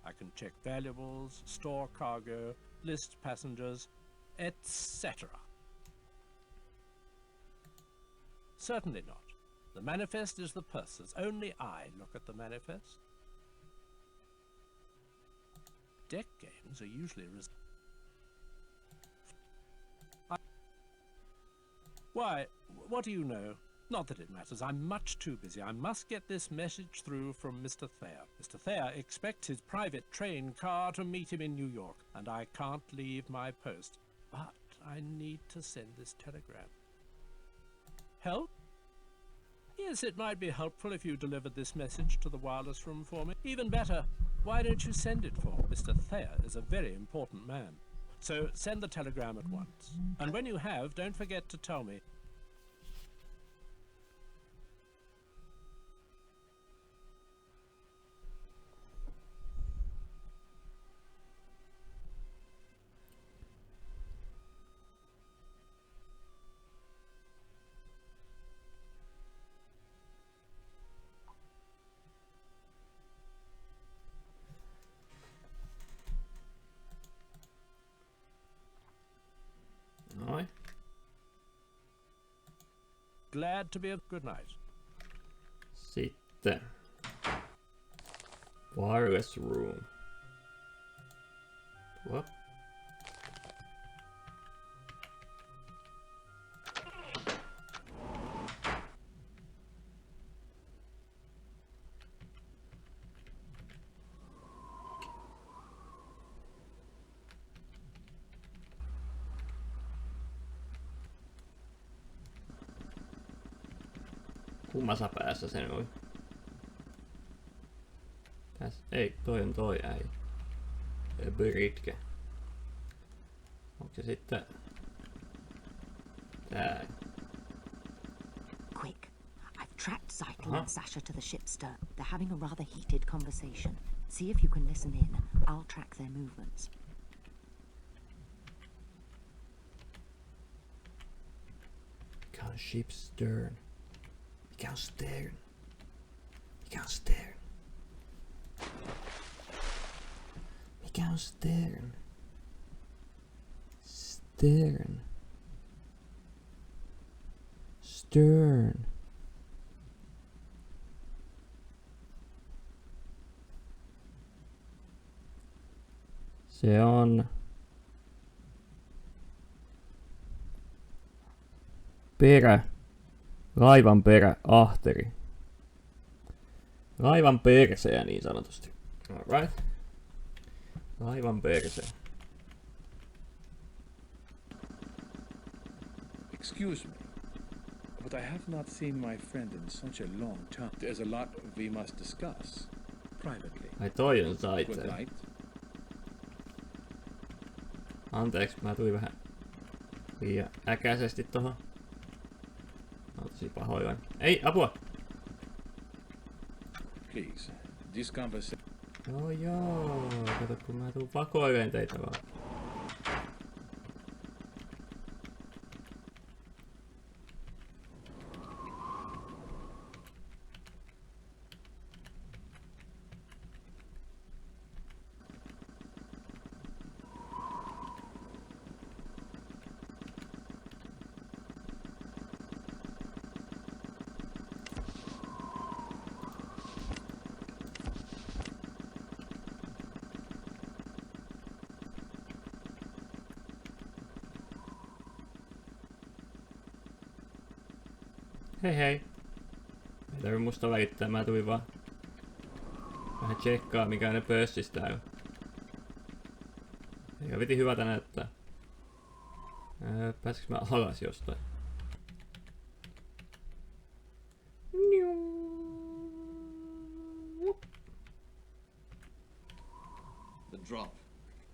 I can check valuables, store cargo, list passengers, etc. Certainly not. The manifest is the purser's. Only I look at the manifest. Deck games are usually Why, what do you know? Not that it matters. I'm much too busy. I must get this message through from Mr. Thayer. Mr. Thayer expects his private train car to meet him in New York, and I can't leave my post. But I need to send this telegram. Help? Yes, it might be helpful if you delivered this message to the wireless room for me. Even better, why don't you send it for? Mr. Thayer is a very important man. So send the telegram at once. And when you have, don't forget to tell me. Noin. Glad to be a good night. Sitten wireless room. What? Kummassa päässä sen oli? Tässä. Ei, toi on toi äijä. Britke. Onko se sitten... Tää. Quick. I've tracked Zyklin and Sasha to the ship's stern. They're having a rather heated conversation. See if you can listen in. I'll track their movements. Mikä on ship's stern? Mikä on stern? Mikä on stern? Mikä on stern? Stern. Stern. Se on perä. Laivan perä, ahteri. Laivan perseä niin sanotusti. Alright. Laivan perse. Excuse me, but I have not seen my friend in such a long time. There's a lot we must discuss privately. Ai toi on Good Zaite. night. Anteeksi, mä tulin vähän liian äkäisesti tohon. Mä oon tosi pahoillani. Ei, apua! Please, this conversation. Joo, kato kun mä tuun vakoileen teitä vaan. Hei hei. Ei tarvi musta välittää, mä tulin vaan vähän tsekkaa mikä ne pössis täällä. Eikä viti hyvältä näyttää. Pääsikö mä alas jostain? The drop.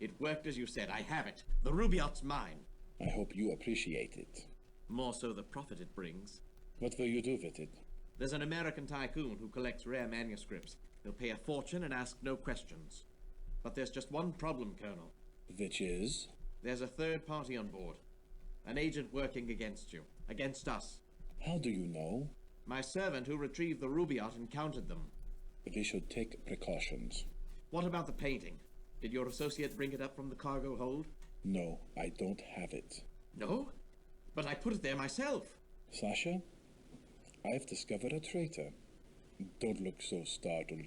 It worked as you said. I have it. The Rubaiyat's mine. I hope you appreciate it. More so the profit it brings. What will you do with it? There's an American tycoon who collects rare manuscripts. He'll pay a fortune and ask no questions. But there's just one problem, Colonel. Which is? There's a third party on board. An agent working against you. Against us. How do you know? My servant who retrieved the Rubaiyat encountered them. We should take precautions. What about the painting? Did your associate bring it up from the cargo hold? No, I don't have it. No? But I put it there myself. Sasha, I've discovered a traitor. Don't look so startled.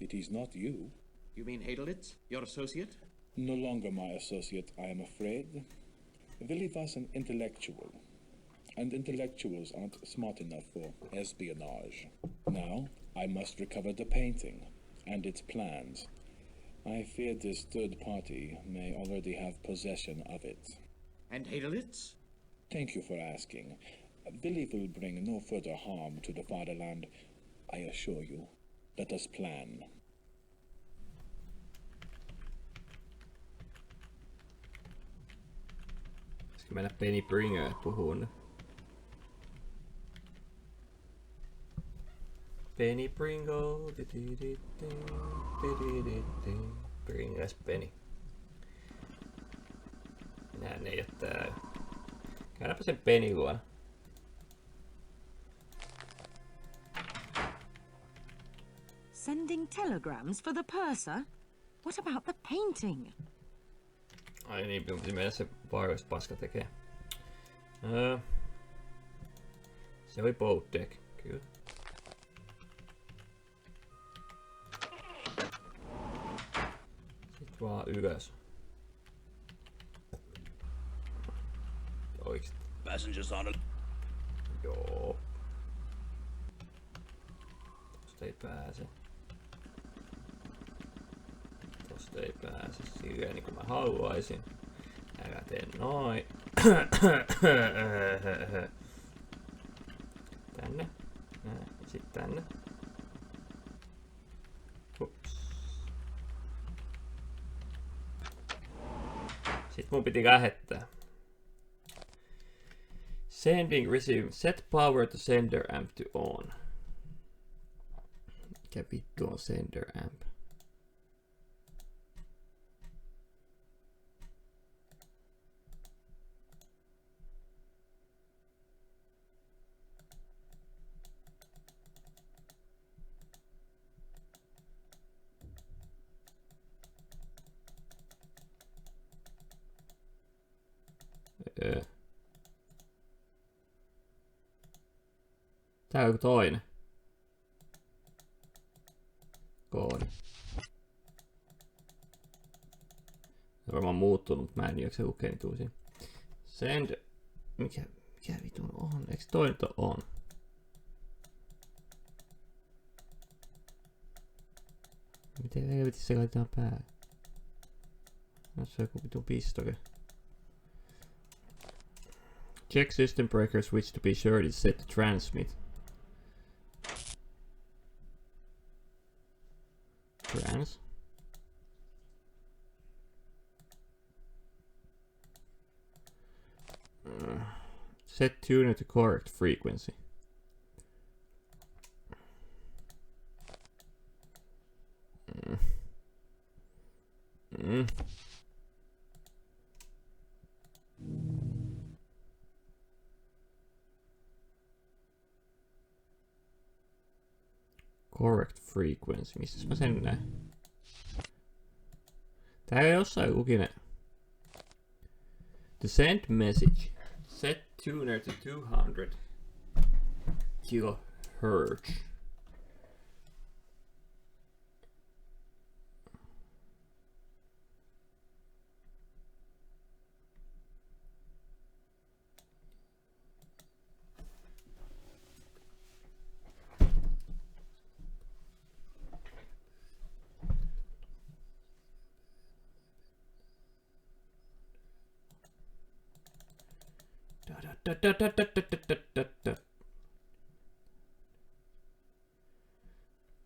It is not you. You mean Hadelitz, your associate? No longer my associate, I am afraid. Willie was an intellectual. And intellectuals aren't smart enough for espionage. Now, I must recover the painting and its plans. I fear this third party may already have possession of it. And Hadelitz? Thank you for asking. Willie will bring no further harm to the fatherland, I assure you. Let us plan. Pitäisikö mennä Penny Bringer puhuun? Penny Pringle, Bringers Penny. Minähän ei oo täällä. Käydäänpä sen Penny luona. Sending telegrams for the purser? What about the painting? Ai niin, piti mennä se virus-paska tekee. Se oli boat deck, kyllä. Sitten vaan ylös. Oikeesti. Passengers on it. Joo. Tosta ei pääse. Tosta ei pääse silleen niin kuin mä haluaisin. Älä tee noin. Tänne. Sitten tänne. Ups. Sitten mun piti lähettää. Sending resume. Set power to sender amp to on. Mikä vittu on sender amp? Tää on joku toinen. Koodi. Se on varmaan muuttunut, mutta mä en jaksa lukea niitä uusia. Send... Mikä vitun on? Eikö toinen on? Miten helvetissä se laitetaan päälle? No se on joku vitun pistoli. Check system breaker switch to be sure it's set to transmit. Trans. Set tuner to correct frequency. Correct frequency. Mistäs mä sen näen? Täällä jossain lukinen. To send message. Set tuner to 200 kilohertz.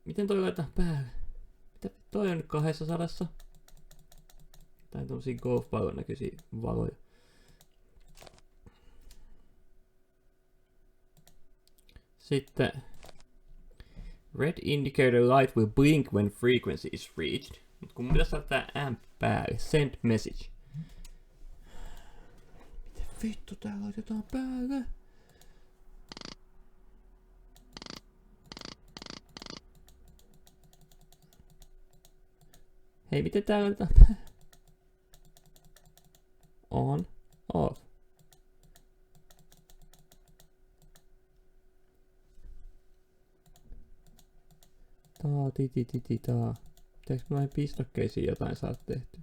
Miten toi laitetaan päälle? Mitä toi on nyt 200? Tai tommosia golfpallon näköisiä valoja. Sitten red indicator light will blink when frequency is reached. Mut kun mun pitäisi laittaa amp päälle, send message. Miten vittu tää laitetaan päälle? Hei, miten tää laitetaan päälle? On, off. Taa. Pitäisikö noihin pistokkeisiin jotain saada tehtyä?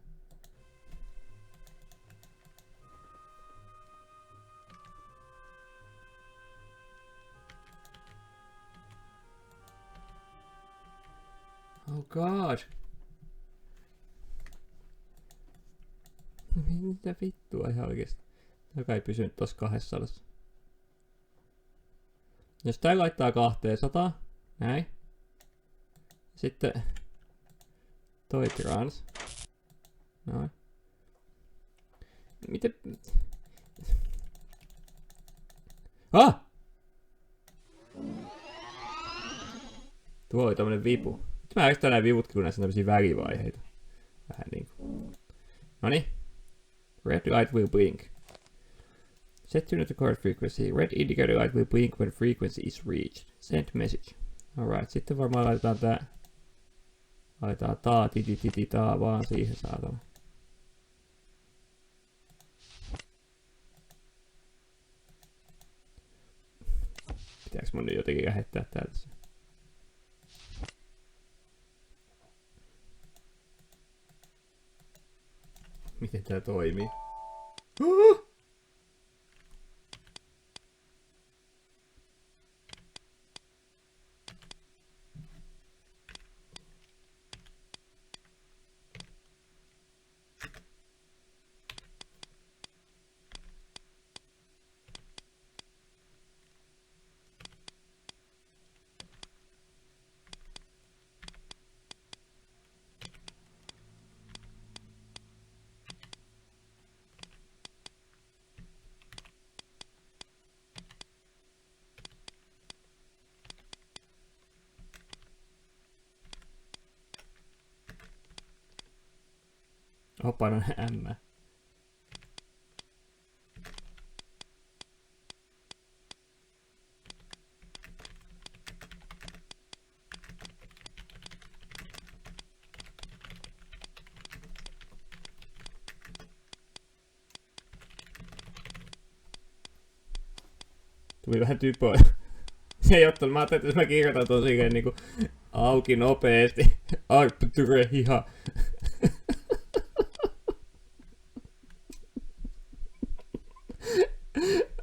Oh god. Mitä vittua ihan oikeesti? Joka ei pysynyt tossa 200. Jos tää laittaa 200, näin. Sitten toi trans. Noin. Miten? Ah! Tuo oli tämmönen vipu. Nyt mä äänestän näin vivutkin, kun näissä on tämmösiä välivaiheita. Vähän niinku. Noniin. Red light will blink. Set tuner to correct frequency. Red indicator light will blink when frequency is reached. Send message. Alright, sitten varmaan laitetaan tää. Laitetaan taa vaan siihen saatana. Pitääks mun nyt jotenkin lähettää täältä se? Miten tää toimii? Opanan M. Tuli vähän typoa. Se ei ottanut. Mä ajattelin, että jos mä kirjoitan tuon silleen niinku auki nopeesti. Arpture hiha.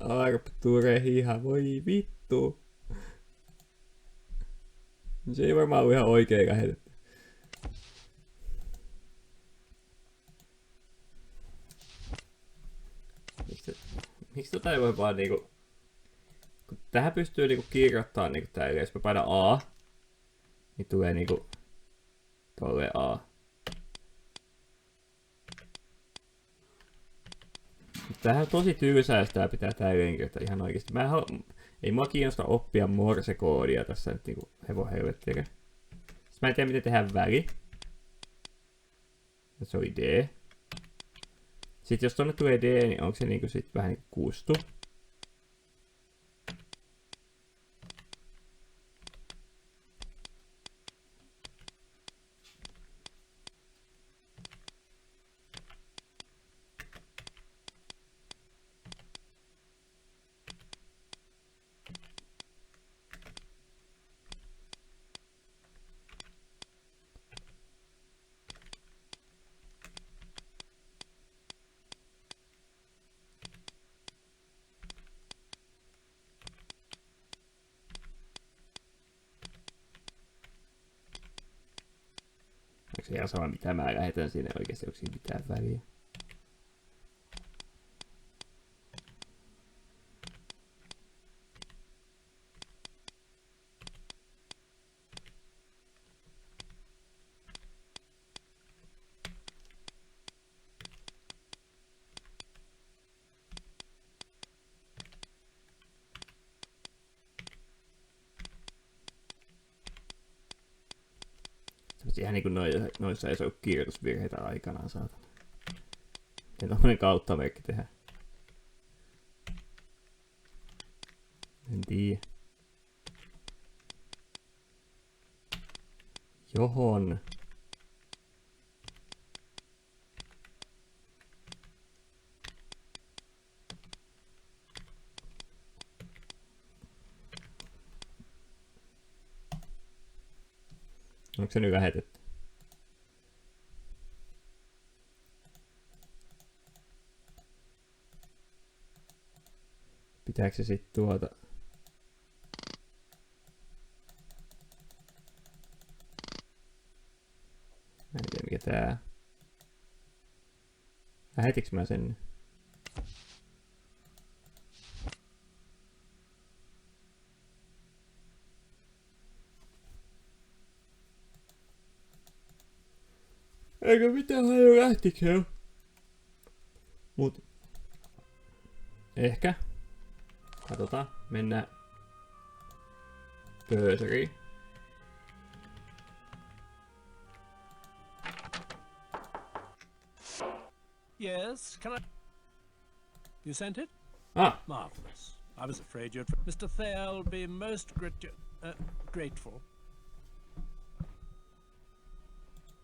Arpture hiha. Voi vittu. Se ei varmaan ollut ihan oikein lähetetty. Miksi tota ei voi vaan niinku... Tähän pystyy niinku kirjoittamaan niinku tälleen, jos mä painan A, niin tulee niinku tolleen A. Tämähän on tosi tylsää, jos tää pitää tälleen kirjoittaa ihan oikeesti. Ei mua kiinnosta oppia morsekoodia tässä nyt niinku hevohelvettiä. Mä en tiedä miten tehdään väli. Se oli D. Sitten jos tonne tulee D, niin onko se niinku sit vähän niinku kustu? Onko se ihan sama mitä mä lähetän sinne oikeesti, onko siinä mitään väliä? Ihan niinku noissa ei se ole kirjoitusvirheitä aikanaan saatana. Miten tommonen kauttamerkki tehdään? En tiedä. Johon? Onko se nyt lähetetty? Pitääkö se sit tuota? Mä en tiedä mikä tää. Lähetinkö mä sen? Eikä mitään haju lähtikö. Mut ehkä. Katsotaan. Mennään pööseriin. Yes, can I... You sent it? Ah. Marvelous. I was afraid you'd... Mr. Thayer'll be most grateful.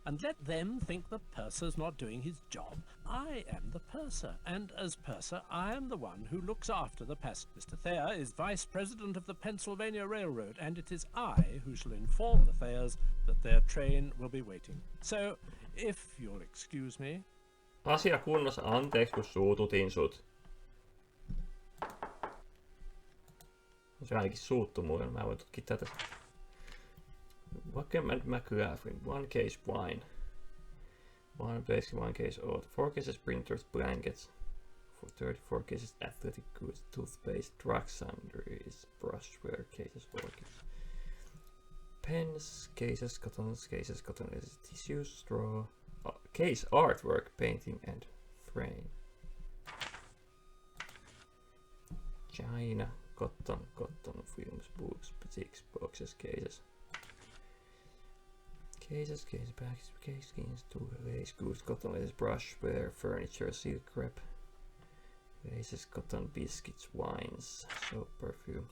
And let them think the purser's not doing his job. I am the purser, and as purser, I am the one who looks after the passengers. Mr. Thayer is vice president of the Pennsylvania Railroad, and it is I who shall inform the Thayers that their train will be waiting. So, if you'll excuse me... Asia kunnossa, anteeksi kun suututin sut. Se ainakin suuttu mulle, mä voin tutkia tätä. Recommend McLaughlin, 1 case wine, 1 basic, 1 case oat, 4 cases printers, blankets, 34 cases athletic goods, toothpaste, drug sundries, brushwear, cases, orchids, pens, cases, cotton tissues, straw, case artwork, painting and frame. China, cotton, films, books, 6 boxes, cases. Cases, case bags, case skins, tool, lace, goods, cotton, lace, brushware, furniture, silk wrap, laces, cotton, biscuits, wines, soap, perfume,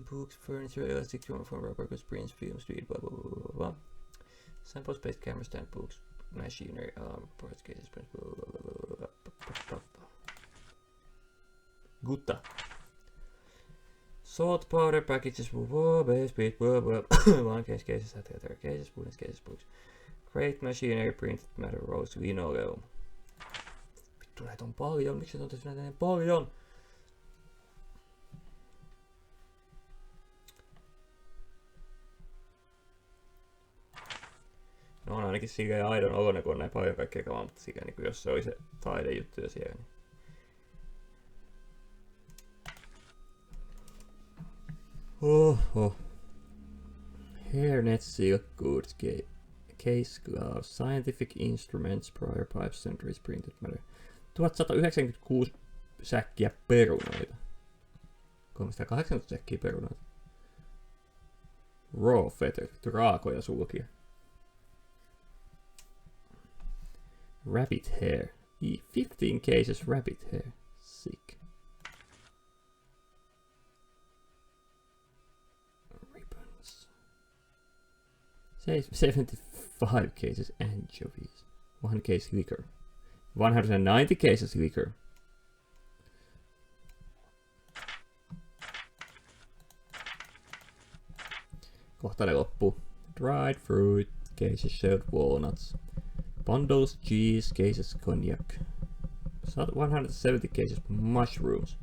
books, furniture, elastic, from rubber goods, prints, films, street, blah blah blah blah blah. Sample space, camera stand, books, machinery, parts, cases, prints, blah blah blah blah blah blah. Gutta. Salt powder packages, base beat, one case, cases, cases, bullets, cases, books. Crate machinery, printed matter, rolls, linoleum. Vittu näitä on paljon, miksi on tässä näitä niin paljon? No on ainakin silleen aidon oloinen, kun on näin paljon kaikkea kamaa, mutta silleen, niin jos se oli se taidejuttuja siellä, niin oho. Hairnet, silk goods, case gloves, scientific instruments, prior pipes, centuries, printed matter. 1196 säkkiä perunoita. 380 säkkiä perunoita. Raw feather, raakoja sulkia. Rabbit hair. 15 cases rabbit hair. Sick. Ribbons. 75 cases anchovies. 1 case liquor. 190 cases liquor. Kohta ne loppuu. Dried fruit, cases shelled walnuts. Bundles, cheese, cases cognac. 170 cases mushrooms.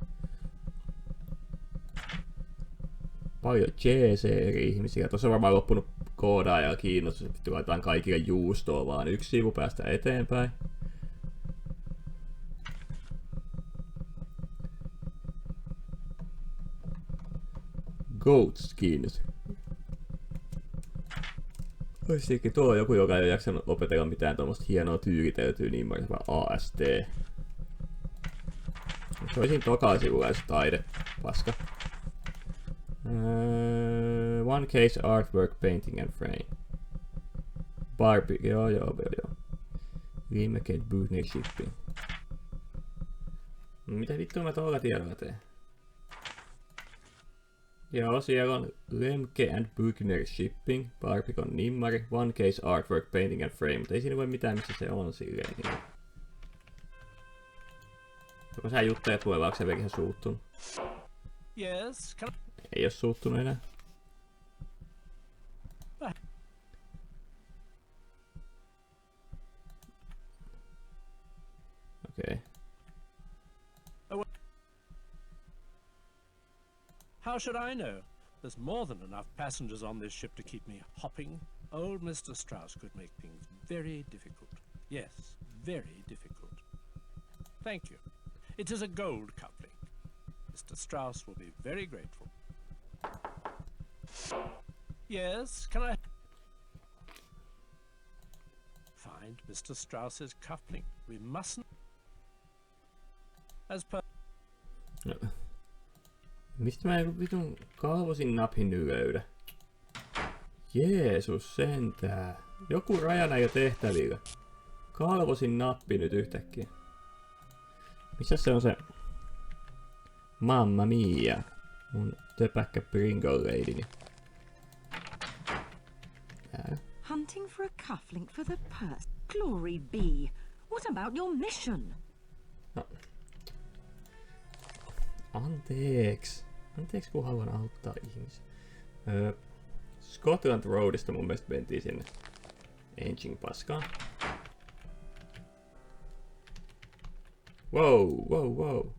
Paljon JC-ihmisiä. Tuossa on varmaan loppunut koodaa ja kiinnostus, että laitetaan kaikille juustoa vaan yksi sivu päästä eteenpäin. Goat skins. Oisikin tuo joku, joka ei ole jaksanut opetella mitään tuommoista hienoa tyyriteltyä niin vaan AST. Se olisin tokaa sivulla se taide. Paska. One case artwork, painting and frame. Barbie, joo. Limited Boothner shipping. Mitä vittua mä tuolla tiedolla teen? Joo, siellä on Lemke and Buchner Shipping, Barbikon nimmari, One Case Artwork, Painting and Frame, mutta ei siinä voi mitään, missä se on silleen. Niin. Joko sä juttelet mulle, vai onko se vielä ihan suuttunut? Yes, Ei oo suuttunut enää. Okei. How should I know? There's more than enough passengers on this ship to keep me hopping. Old Mr. Strauss could make things very difficult. Yes, very difficult. Thank you. It is a gold coupling. Mr. Strauss will be very grateful. Yes, can I find Mr. Strauss's coupling? We mustn't. As per. No. Mistä mä en vitun kalvosin napin nyt löydä? Jeesus sentää. Joku raja näillä tehtävillä. Kalvosin nappi nyt yhtäkkiä. Missä se on se? Mamma mia. Mun töpäkkä Pringle Lady. Hunting for a cufflink for the purse. Glory be. What about your mission? No. Anteeksi kun haluan auttaa ihmisiä. Scotland Roadista mun mielestä mentiin sinne engine paskaan. Whoa.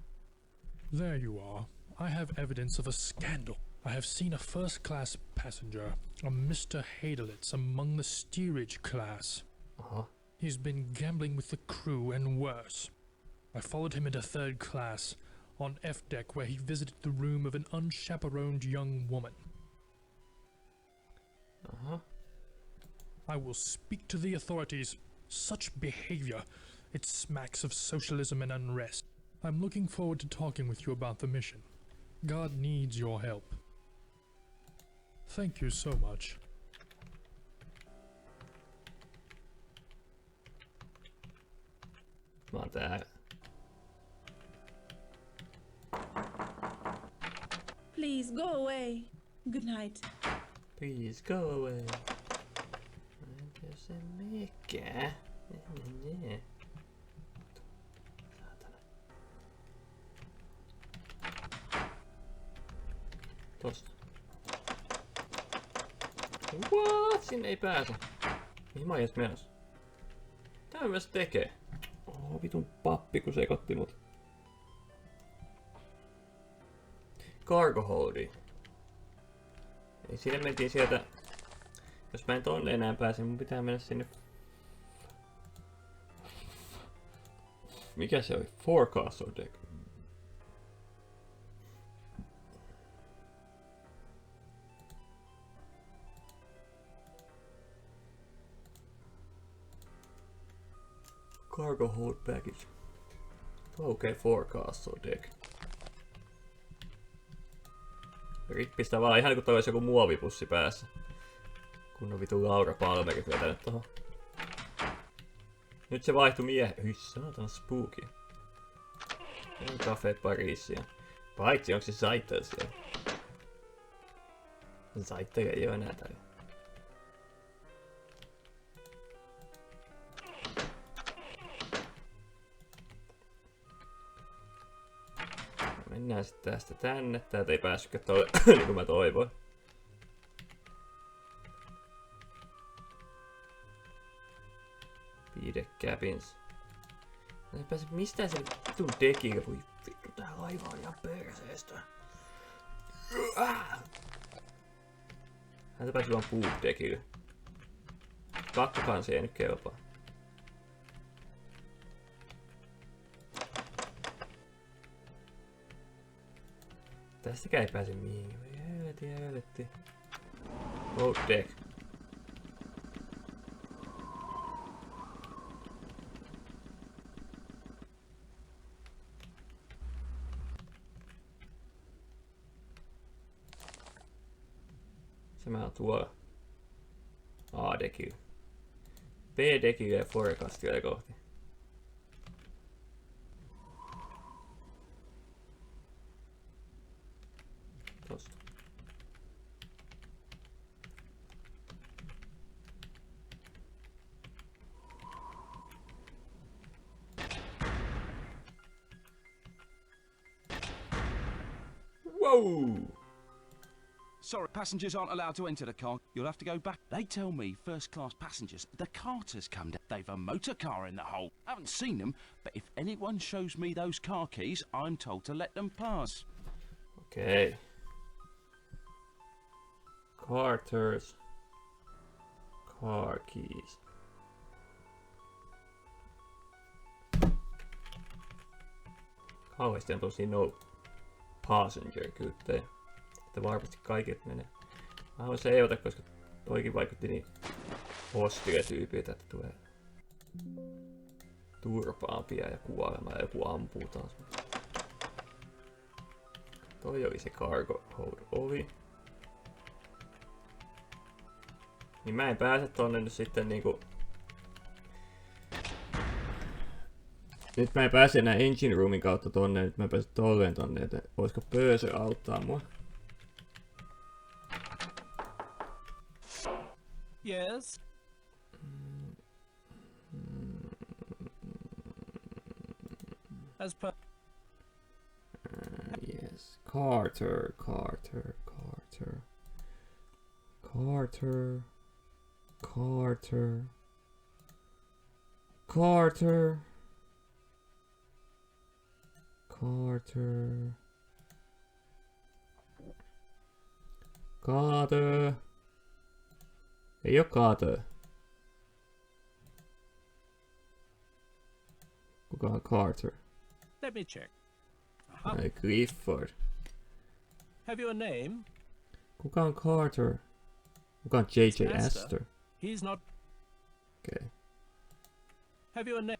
There you are. I have evidence of a scandal. I have seen a first-class passenger, a Mr. Hadelitz, among the steerage class. He's been gambling with the crew and worse. I followed him into third class, on F deck where he visited the room of an unchaperoned young woman. I will speak to the authorities. Such behavior, it smacks of socialism and unrest. I'm looking forward to talking with you about the mission. God needs your help. Thank you so much. mä oon täällä. Please go away. Good night. Please go away. Entä se mikä? Saatana. Tosta. What? Sinne ei pääse. Mihin mä oon edes menossa? Tää on myös tekee. Oh, vitun pappi kun sekoitti mut. Cargo holdi. Eli sinne mentiin sieltä. Jos mä en tonne enää pääse, mun pitää mennä sinne. Mikä se oli? Forecastle deck. Cargo hold package. Okei, forecastle deck. Rippistä vaan ihan kun toi olisi joku muovipussi päässä. Kun on vitu Laura Palmerit vetänyt tohon. Nyt se vaihtui Hyi saatana spooky. On Cafe Parisia. Paitsi onko se Zaiter siellä? Zaiter ei oo enää täällä. Mennään sitten tästä tänne. Täältä ei päässytkään tolle niin kuin mä toivoin. Pide cabins. Mä en pääse mistään se vittun dekille. Voi vittu, tää laiva on ihan perseestä. Häntä pääsi vaan poop dekille. Kakkokansi ei nyt kelpaa. Tästäkään ei pääse mihin. Helvetti. Load deck. Se mä oon tuolla. A-dekille. B-dekille ja forecastille kohti. Tosta. Whoa! Sorry, passengers aren't allowed to enter the car. You'll have to go back. They tell me first-class passengers, the carters come down. They've a motor car in the hole. I haven't seen them, but if anyone shows me those car keys, I'm told to let them pass. Okay. Carters. Car keys. Kauheasti on tosi no passenger kyyttejä. Että varmasti kaiket menee. Mä haluan seivata, koska toikin vaikutti niin hostile tyypiltä, että tulee turpaampia ja kuolema ja joku ampuu taas. Toi oli se cargo hold ovi. Niin mä en pääse tonne nyt sitten niinku... Nyt mä en pääse enää engine roomin kautta tonne, nyt mä pääsen tolleen tonne, että voisiko Pöösö auttaa mua? Yes? As per... Yes. Carter. Carter. Ei oo Carter. Kuka on Carter? Let me check. Ai Clifford. Have you a name? Kuka on Carter? Kuka on J.J. Astor? He's not... Okay. Have you a name?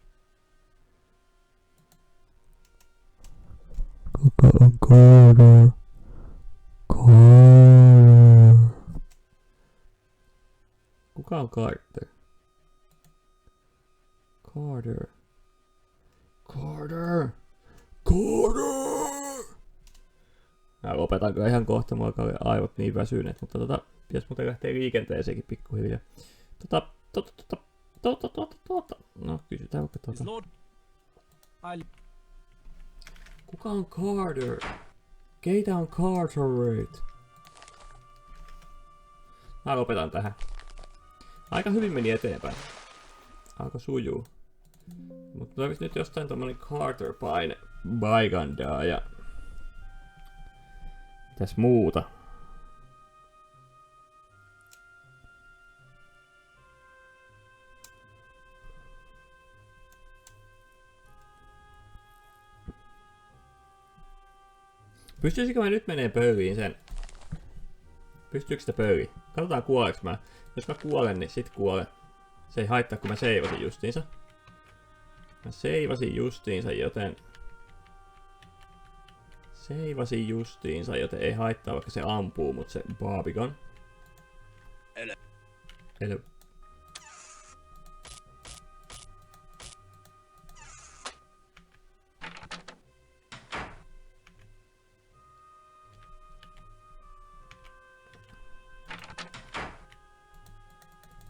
Kuka on Carter? Kuka on Carter? Carter. Carter! Carter! Mä lopetan kyllä ihan kohta, mulla oli aivot niin väsyneet, mutta pitäis muuten lähteä liikenteeseenkin pikkuhiljaa. No, kysytään vaikka Kuka on Carter? Keitä on Carteret? Mä lopetan tähän. Aika hyvin meni eteenpäin. Alkoi sujuu. Mutta tarvitsi nyt jostain tommonen Carter-paine baigandaa ja... Mitäs muuta? Pystyisikö mä nyt menee pöyriin sen? Pystyykö sitä pöyriin? Katsotaan kuoleks mä. Jos mä kuolen, niin sit kuolen. Se ei haittaa, kun mä seivasin justiinsa. Mä seivasin justiinsa, joten ei haittaa, vaikka se ampuu mut se Barbican. Hello.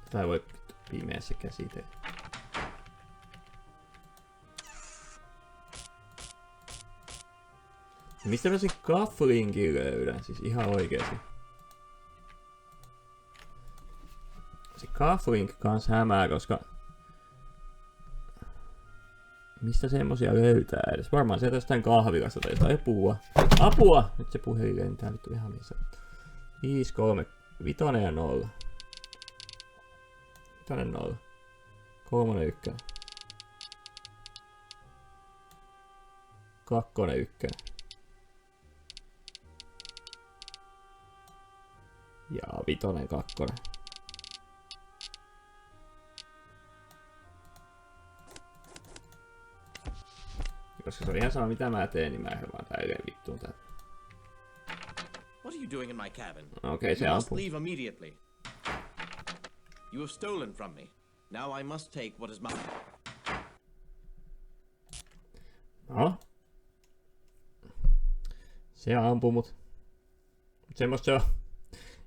Tätä ei voi pimeässä käsitellä. Mistä mä sen cufflinkin löydän? Siis ihan oikeesti. Se cufflink kans hämää, koska... Mistä semmosia löytää edes? Varmaan sieltä jostain kahvilasta tai jotain apua. Apua! Nyt se puhelin lentää vittu ihan missä. 5, 3, 5 ja 0. 5, 0. 3, 1. 2, 1. Ja 5, 2. Koska se on ihan sama mitä mä teen, niin mä en vaan tälleen vittuun tää. What are you doing in my cabin? Okei, se you must ampuu. leave immediately. You have stolen from me. Now I must take what is mine. No. Se ampuu mut. Semmosta se on.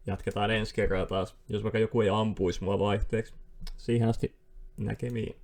Jatketaan ensi kerralla taas. Jos vaikka joku ei ampuisi mua vaihteeksi. Siihen asti näkemiin.